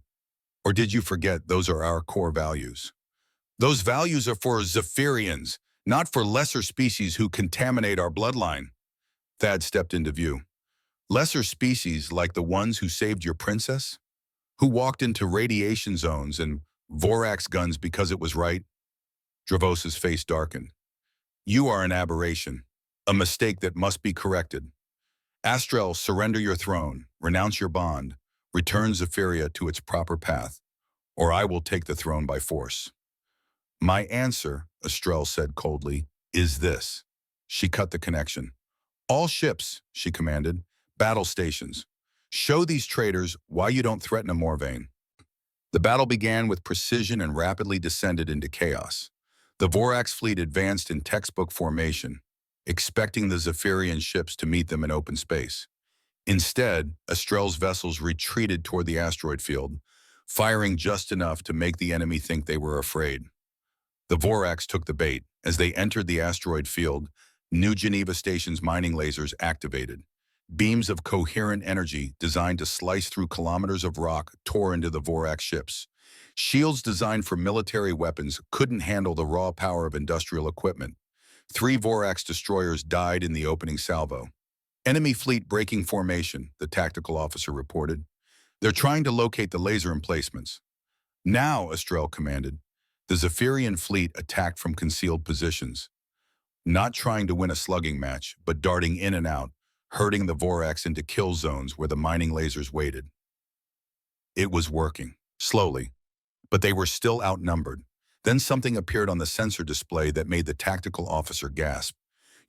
Or did you forget those are our core values? Those values are for Zephyrians, not for lesser species who contaminate our bloodline. Thad stepped into view. Lesser species like the ones who saved your princess? Who walked into radiation zones and Vorax guns because it was right? Dravos's face darkened. You are an aberration, a mistake that must be corrected. Astrel, surrender your throne, renounce your bond, return Zephyria to its proper path, or I will take the throne by force. My answer, Estrel said coldly, is this. She cut the connection. All ships, she commanded, battle stations. Show these traitors why you don't threaten a Morvain. The battle began with precision and rapidly descended into chaos. The Vorax fleet advanced in textbook formation, expecting the Zephyrian ships to meet them in open space. Instead, Estrel's vessels retreated toward the asteroid field, firing just enough to make the enemy think they were afraid. The Vorax took the bait. As they entered the asteroid field, New Geneva Station's mining lasers activated. Beams of coherent energy designed to slice through kilometers of rock tore into the Vorax ships. Shields designed for military weapons couldn't handle the raw power of industrial equipment. 3 Vorax destroyers died in the opening salvo. Enemy fleet breaking formation, the tactical officer reported. They're trying to locate the laser emplacements. Now, Estrel commanded. The Zephyrian fleet attacked from concealed positions. Not trying to win a slugging match, but darting in and out, herding the Vorax into kill zones where the mining lasers waited. It was working, slowly, but they were still outnumbered. Then something appeared on the sensor display that made the tactical officer gasp.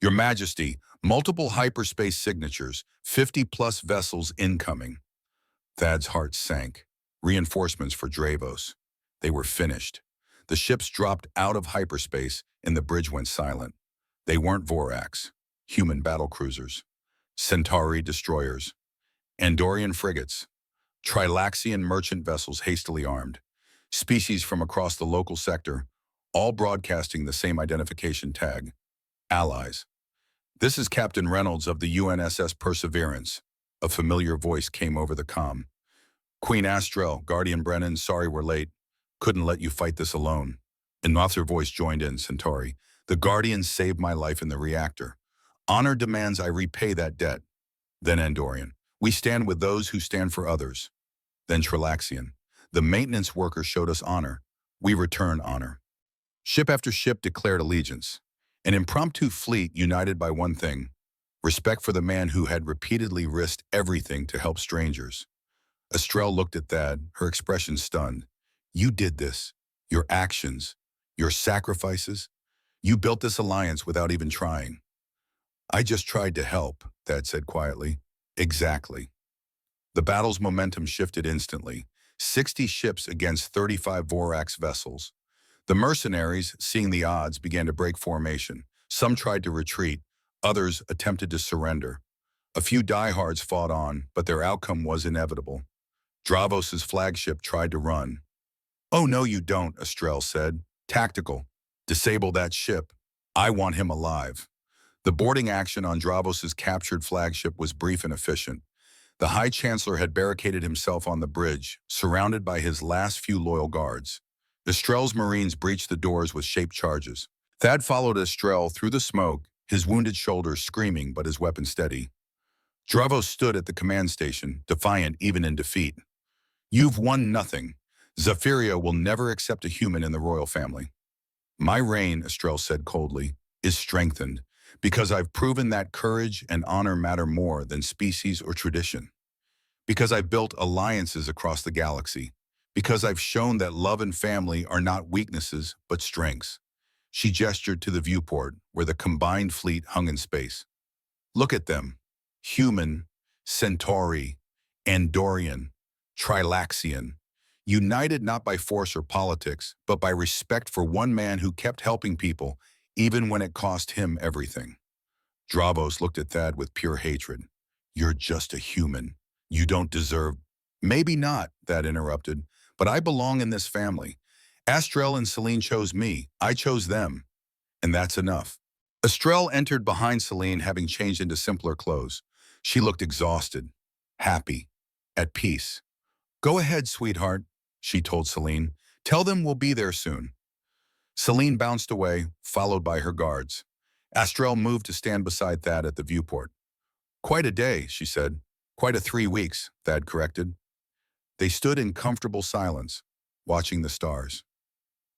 Your Majesty, multiple hyperspace signatures, 50-plus vessels incoming. Thad's heart sank. Reinforcements for Dravos. They were finished. The ships dropped out of hyperspace and the bridge went silent. They weren't Vorax, human battlecruisers, Centauri destroyers, Andorian frigates, Trilaxian merchant vessels hastily armed, species from across the local sector, all broadcasting the same identification tag, allies. This is Captain Reynolds of the UNSS Perseverance. A familiar voice came over the comm. Queen Astrel, Guardian Brennan, sorry we're late. Couldn't let you fight this alone. Another voice joined in, Centauri. The Guardians saved my life in the reactor. Honor demands I repay that debt. Then Andorian. We stand with those who stand for others. Then Trilaxian. The maintenance workers showed us honor. We return honor. Ship after ship declared allegiance. An impromptu fleet united by one thing, respect for the man who had repeatedly risked everything to help strangers. Estrel looked at Thad, her expression stunned. You did this. Your actions, your sacrifices. You built this alliance without even trying. I just tried to help, Thad said quietly. Exactly. The battle's momentum shifted instantly. 60 ships against 35 Vorax vessels. The mercenaries, seeing the odds, began to break formation. Some tried to retreat. Others attempted to surrender. A few diehards fought on, but their outcome was inevitable. Dravos's flagship tried to run. Oh, no, you don't, Estrel said. Tactical. Disable that ship. I want him alive. The boarding action on Dravos's captured flagship was brief and efficient. The High Chancellor had barricaded himself on the bridge, surrounded by his last few loyal guards. Estrel's Marines breached the doors with shaped charges. Thad followed Estrel through the smoke, his wounded shoulders screaming but his weapon steady. Dravos stood at the command station, defiant even in defeat. You've won nothing. Zephyria will never accept a human in the royal family. My reign, Estrel said coldly, is strengthened because I've proven that courage and honor matter more than species or tradition. Because I've built alliances across the galaxy. Because I've shown that love and family are not weaknesses, but strengths. She gestured to the viewport, where the combined fleet hung in space. Look at them. Human, Centauri, Andorian, Trilaxian. United not by force or politics, but by respect for one man who kept helping people, even when it cost him everything. Dravos looked at Thad with pure hatred. You're just a human. You don't deserve... Maybe not, Thad interrupted, but I belong in this family. Astrel and Celine chose me. I chose them. And that's enough. Estrelle entered behind Celine, having changed into simpler clothes. She looked exhausted, happy, at peace. "Go ahead, sweetheart," she told Celine. "Tell them we'll be there soon." Celine bounced away, followed by her guards. Estrelle moved to stand beside Thad at the viewport. "Quite a day," she said. "Quite a 3 weeks," Thad corrected. They stood in comfortable silence, watching the stars.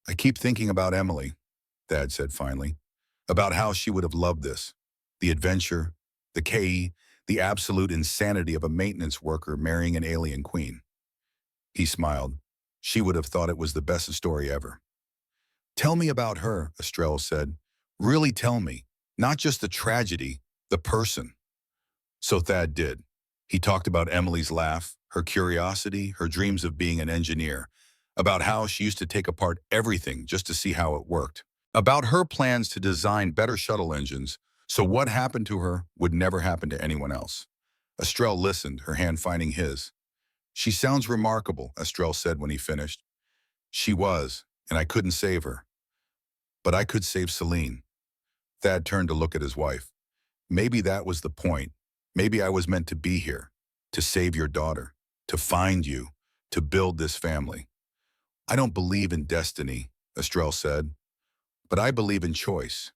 "I keep thinking about Emily," Thad said finally, "about how she would have loved this. The adventure, the KE, the absolute insanity of a maintenance worker marrying an alien queen." He smiled. "She would have thought it was the best story ever." "Tell me about her," Estrelle said. "Really tell me, not just the tragedy, the person." So Thad did. He talked about Emily's laugh, her curiosity, her dreams of being an engineer, about how she used to take apart everything just to see how it worked, about her plans to design better shuttle engines, so what happened to her would never happen to anyone else. Estrelle listened, her hand finding his. "She sounds remarkable," Estrelle said when he finished. "She was, and I couldn't save her. But I could save Celine." Thad turned to look at his wife. "Maybe that was the point. Maybe I was meant to be here, to save your daughter, to find you, to build this family." "I don't believe in destiny," Estrelle said, "but I believe in choice.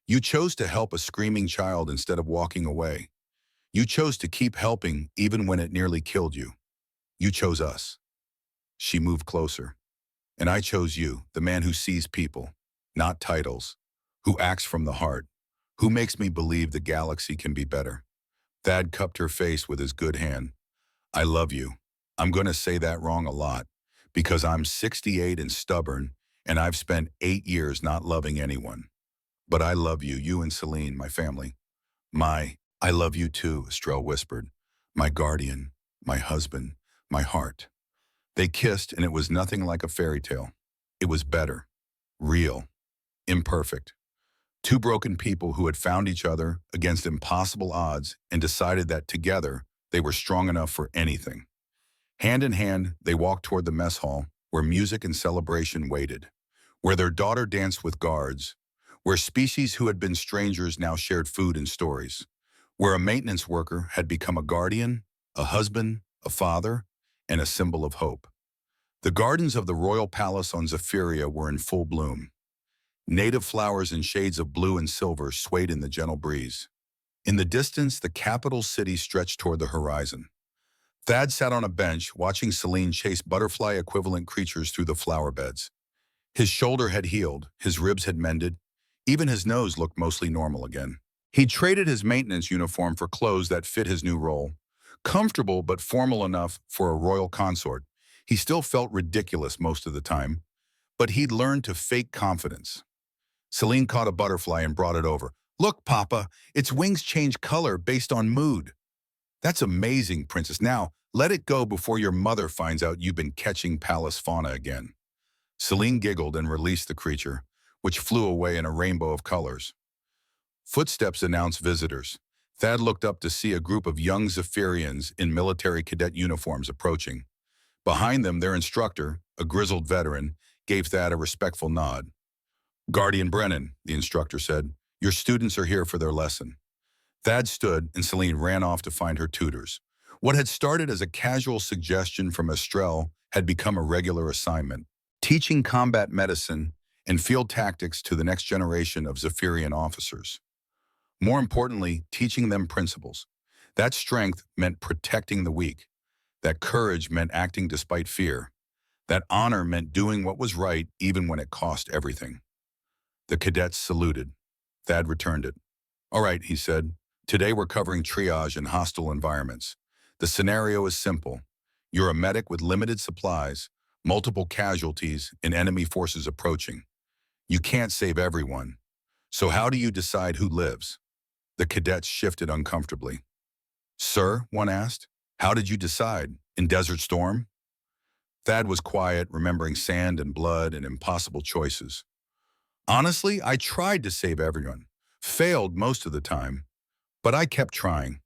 You chose to help a screaming child instead of walking away. You chose to keep helping even when it nearly killed you. You chose us." She moved closer. "And I chose you, the man who sees people, not titles, who acts from the heart, who makes me believe the galaxy can be better." Thad cupped her face with his good hand. "I love you. I'm going to say that wrong a lot, because I'm 68 and stubborn, and I've spent 8 years not loving anyone. But I love you, you and Celine, my family. I love you too," Estrelle whispered. "My guardian, my husband, my heart." They kissed, and it was nothing like a fairy tale. It was better, real, imperfect. Two broken people who had found each other against impossible odds and decided that together they were strong enough for anything. Hand in hand, they walked toward the mess hall, where music and celebration waited, where their daughter danced with guards, where species who had been strangers now shared food and stories, where a maintenance worker had become a guardian, a husband, a father, and a symbol of hope. The gardens of the royal palace on Zephyria were in full bloom. Native flowers in shades of blue and silver swayed in the gentle breeze. In the distance, the capital city stretched toward the horizon. Thad sat on a bench, watching Celine chase butterfly-equivalent creatures through the flower beds. His shoulder had healed, his ribs had mended, even his nose looked mostly normal again. He traded his maintenance uniform for clothes that fit his new role. Comfortable but formal enough for a royal consort, he still felt ridiculous most of the time, but he'd learned to fake confidence. Celine caught a butterfly and brought it over. "Look, Papa, its wings change color based on mood." "That's amazing, Princess. Now, let it go before your mother finds out you've been catching palace fauna again." Celine giggled and released the creature, which flew away in a rainbow of colors. Footsteps announced visitors. Thad looked up to see a group of young Zephyrians in military cadet uniforms approaching. Behind them, their instructor, a grizzled veteran, gave Thad a respectful nod. "Guardian Brennan," the instructor said, "your students are here for their lesson." Thad stood, and Celine ran off to find her tutors. What had started as a casual suggestion from Estrelle had become a regular assignment, teaching combat medicine and field tactics to the next generation of Zephyrian officers. More importantly, teaching them principles. That strength meant protecting the weak. That courage meant acting despite fear. That honor meant doing what was right even when it cost everything. The cadets saluted. Thad returned it. "All right," he said. "Today we're covering triage in hostile environments. The scenario is simple. You're a medic with limited supplies, multiple casualties, and enemy forces approaching. You can't save everyone. So how do you decide who lives?" The cadets shifted uncomfortably. "Sir," one asked, "how did you decide? In Desert Storm?" Thad was quiet, remembering sand and blood and impossible choices. "Honestly, I tried to save everyone. Failed most of the time. But I kept trying."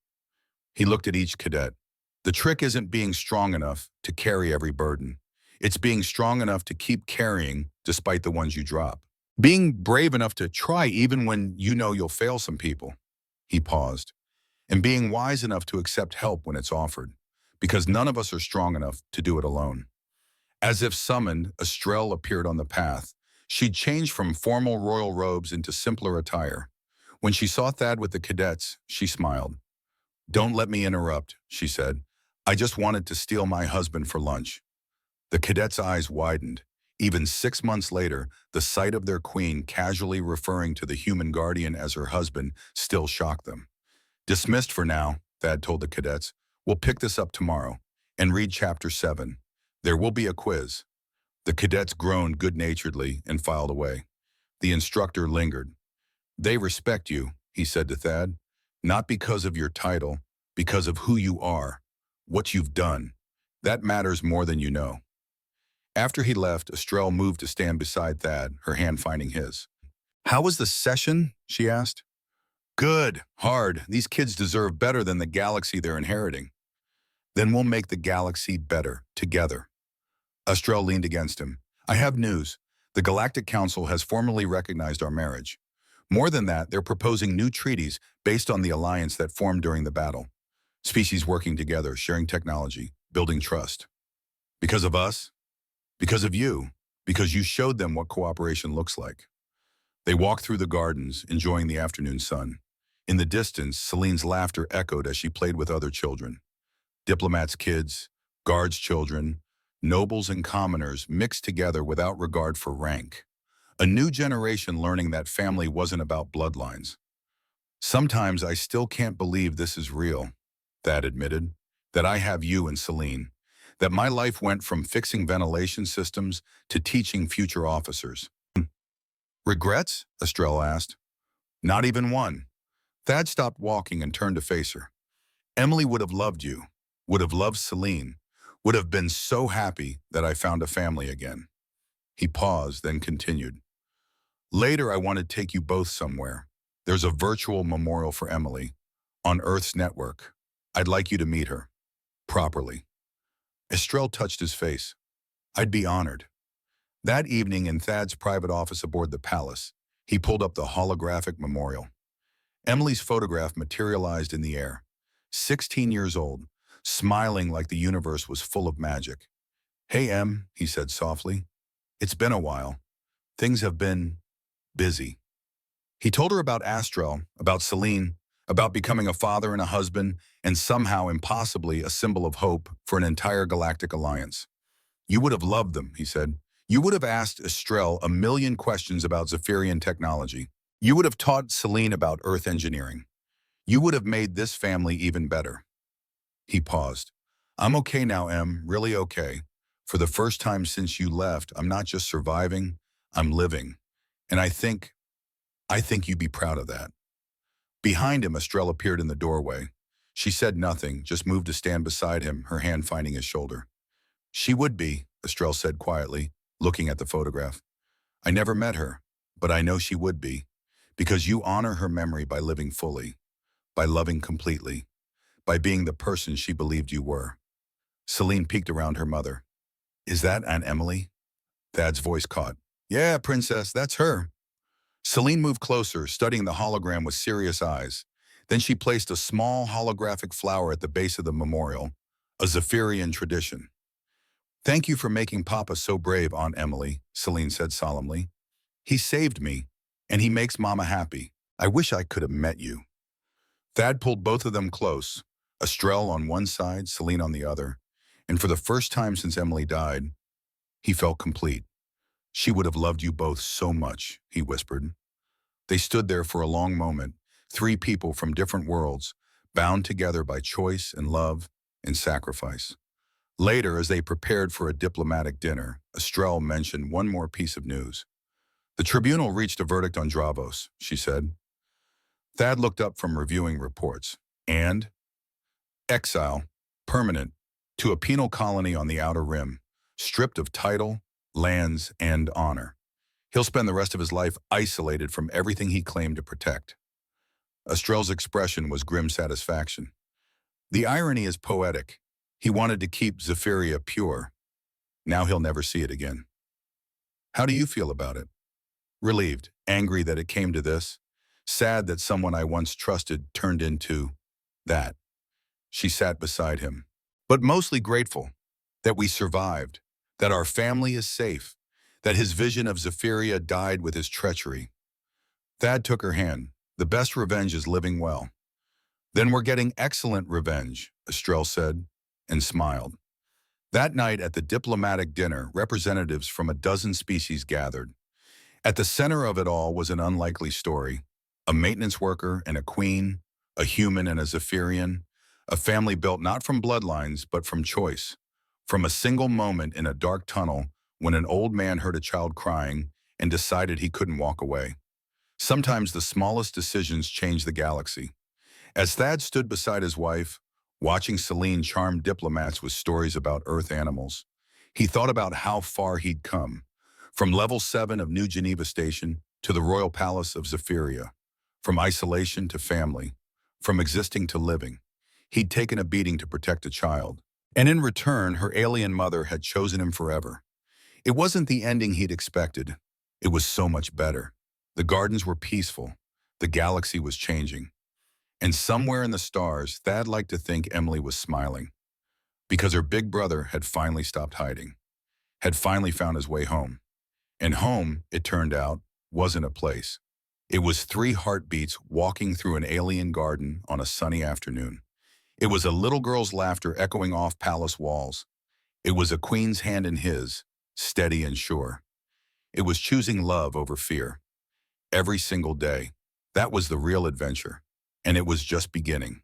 He looked at each cadet. "The trick isn't being strong enough to carry every burden. It's being strong enough to keep carrying despite the ones you drop." Being brave enough to try even when you know you'll fail some people. He paused. And being wise enough to accept help when it's offered, because none of us are strong enough to do it alone. As if summoned, Estrelle appeared on the path. She'd changed from formal royal robes into simpler attire. When she saw Thad with the cadets, she smiled. "Don't let me interrupt," she said. "I just wanted to steal my husband for lunch." The cadets' eyes widened. Even 6 months later, the sight of their queen casually referring to the human guardian as her husband still shocked them. "Dismissed for now," Thad told the cadets. "We'll pick this up tomorrow and read Chapter 7. There will be a quiz." The cadets groaned good-naturedly and filed away. The instructor lingered. "They respect you," he said to Thad, "not because of your title, because of who you are, what you've done. That matters more than you know." After he left, Estrelle moved to stand beside Thad, her hand finding his. "How was the session?" she asked. "Good, hard. These kids deserve better than the galaxy they're inheriting." "Then we'll make the galaxy better, together." Estrelle leaned against him. "I have news. The Galactic Council has formally recognized our marriage. More than that, they're proposing new treaties based on the alliance that formed during the battle. Species working together, sharing technology, building trust. Because of us? Because of you. Because you showed them what cooperation looks like." They walked through the gardens, enjoying the afternoon sun. In the distance, Celine's laughter echoed as she played with other children. Diplomats' kids, guards' children, nobles and commoners mixed together without regard for rank. A new generation learning that family wasn't about bloodlines. "Sometimes I still can't believe this is real," Thad admitted, "that I have you and Celine, that my life went from fixing ventilation systems to teaching future officers." "Regrets?" Estrelle asked. "Not even one." Thad stopped walking and turned to face her. "Emily would have loved you, would have loved Celine, would have been so happy that I found a family again." He paused, then continued. "Later, I want to take you both somewhere. There's a virtual memorial for Emily on Earth's network. I'd like you to meet her. Properly." Estrelle touched his face. "I'd be honored." That evening in Thad's private office aboard the Palace, he pulled up the holographic memorial. Emily's photograph materialized in the air. 16 years old, smiling like the universe was full of magic. "Hey, Em," he said softly. "It's been a while. Things have been busy." He told her about Astrel, about Celine, about becoming a father and a husband, and somehow impossibly a symbol of hope for an entire galactic alliance. "You would have loved them," he said. "You would have asked Estrelle a million questions about Zephyrian technology. You would have taught Celine about Earth engineering. You would have made this family even better." He paused. "I'm okay now, Em, really okay. For the first time since you left, I'm not just surviving, I'm living. And I think you'd be proud of that." Behind him, Estrelle appeared in the doorway. She said nothing, just moved to stand beside him, her hand finding his shoulder. "She would be," Estrelle said quietly, looking at the photograph. "I never met her, but I know she would be, because you honor her memory by living fully, by loving completely, by being the person she believed you were." Celine peeked around her mother. "Is that Aunt Emily?" Thad's voice caught. "Yeah, Princess, that's her." Celine moved closer, studying the hologram with serious eyes. Then she placed a small holographic flower at the base of the memorial, a Zephyrian tradition. "Thank you for making Papa so brave, Aunt Emily," Celine said solemnly. "He saved me, and he makes Mama happy. I wish I could have met you." Thad pulled both of them close, Estrelle on one side, Celine on the other, and for the first time since Emily died, he felt complete. "She would have loved you both so much," he whispered. They stood there for a long moment, three people from different worlds, bound together by choice and love and sacrifice. Later, as they prepared for a diplomatic dinner, Estrelle mentioned one more piece of news. "The tribunal reached a verdict on Dravos," she said. Thad looked up from reviewing reports. "And?" "Exile, permanent, to a penal colony on the outer rim, stripped of title, lands, and honor. He'll spend the rest of his life isolated from everything he claimed to protect." Estrelle's expression was grim satisfaction. "The irony is poetic. He wanted to keep Zephyria pure. Now he'll never see it again." "How do you feel about it?" Relieved, angry that it came to this, sad that someone I once trusted turned into that. She sat beside him, but mostly grateful that we survived, that our family is safe, that his vision of Zephyria died with his treachery. Thad took her hand. The best revenge is living well. Then we're getting excellent revenge, Estrelle said, and smiled. That night at the diplomatic dinner, representatives from a dozen species gathered. At the center of it all was an unlikely story. A maintenance worker and a queen, a human and a Zephyrian, a family built not from bloodlines but from choice. From a single moment in a dark tunnel when an old man heard a child crying and decided he couldn't walk away. Sometimes the smallest decisions change the galaxy. As Thad stood beside his wife, watching Celine charm diplomats with stories about Earth animals, he thought about how far he'd come, from level 7 of New Geneva Station to the Royal Palace of Zephyria, from isolation to family, from existing to living. He'd taken a beating to protect a child, and in return, her alien mother had chosen him forever. It wasn't the ending he'd expected. It was so much better. The gardens were peaceful. The galaxy was changing. And somewhere in the stars, Thad liked to think Emily was smiling, because her big brother had finally stopped hiding, had finally found his way home. And home, it turned out, wasn't a place. It was 3 heartbeats walking through an alien garden on a sunny afternoon. It was a little girl's laughter echoing off palace walls. It was a queen's hand in his, steady and sure. It was choosing love over fear. Every single day. That was the real adventure. And it was just beginning.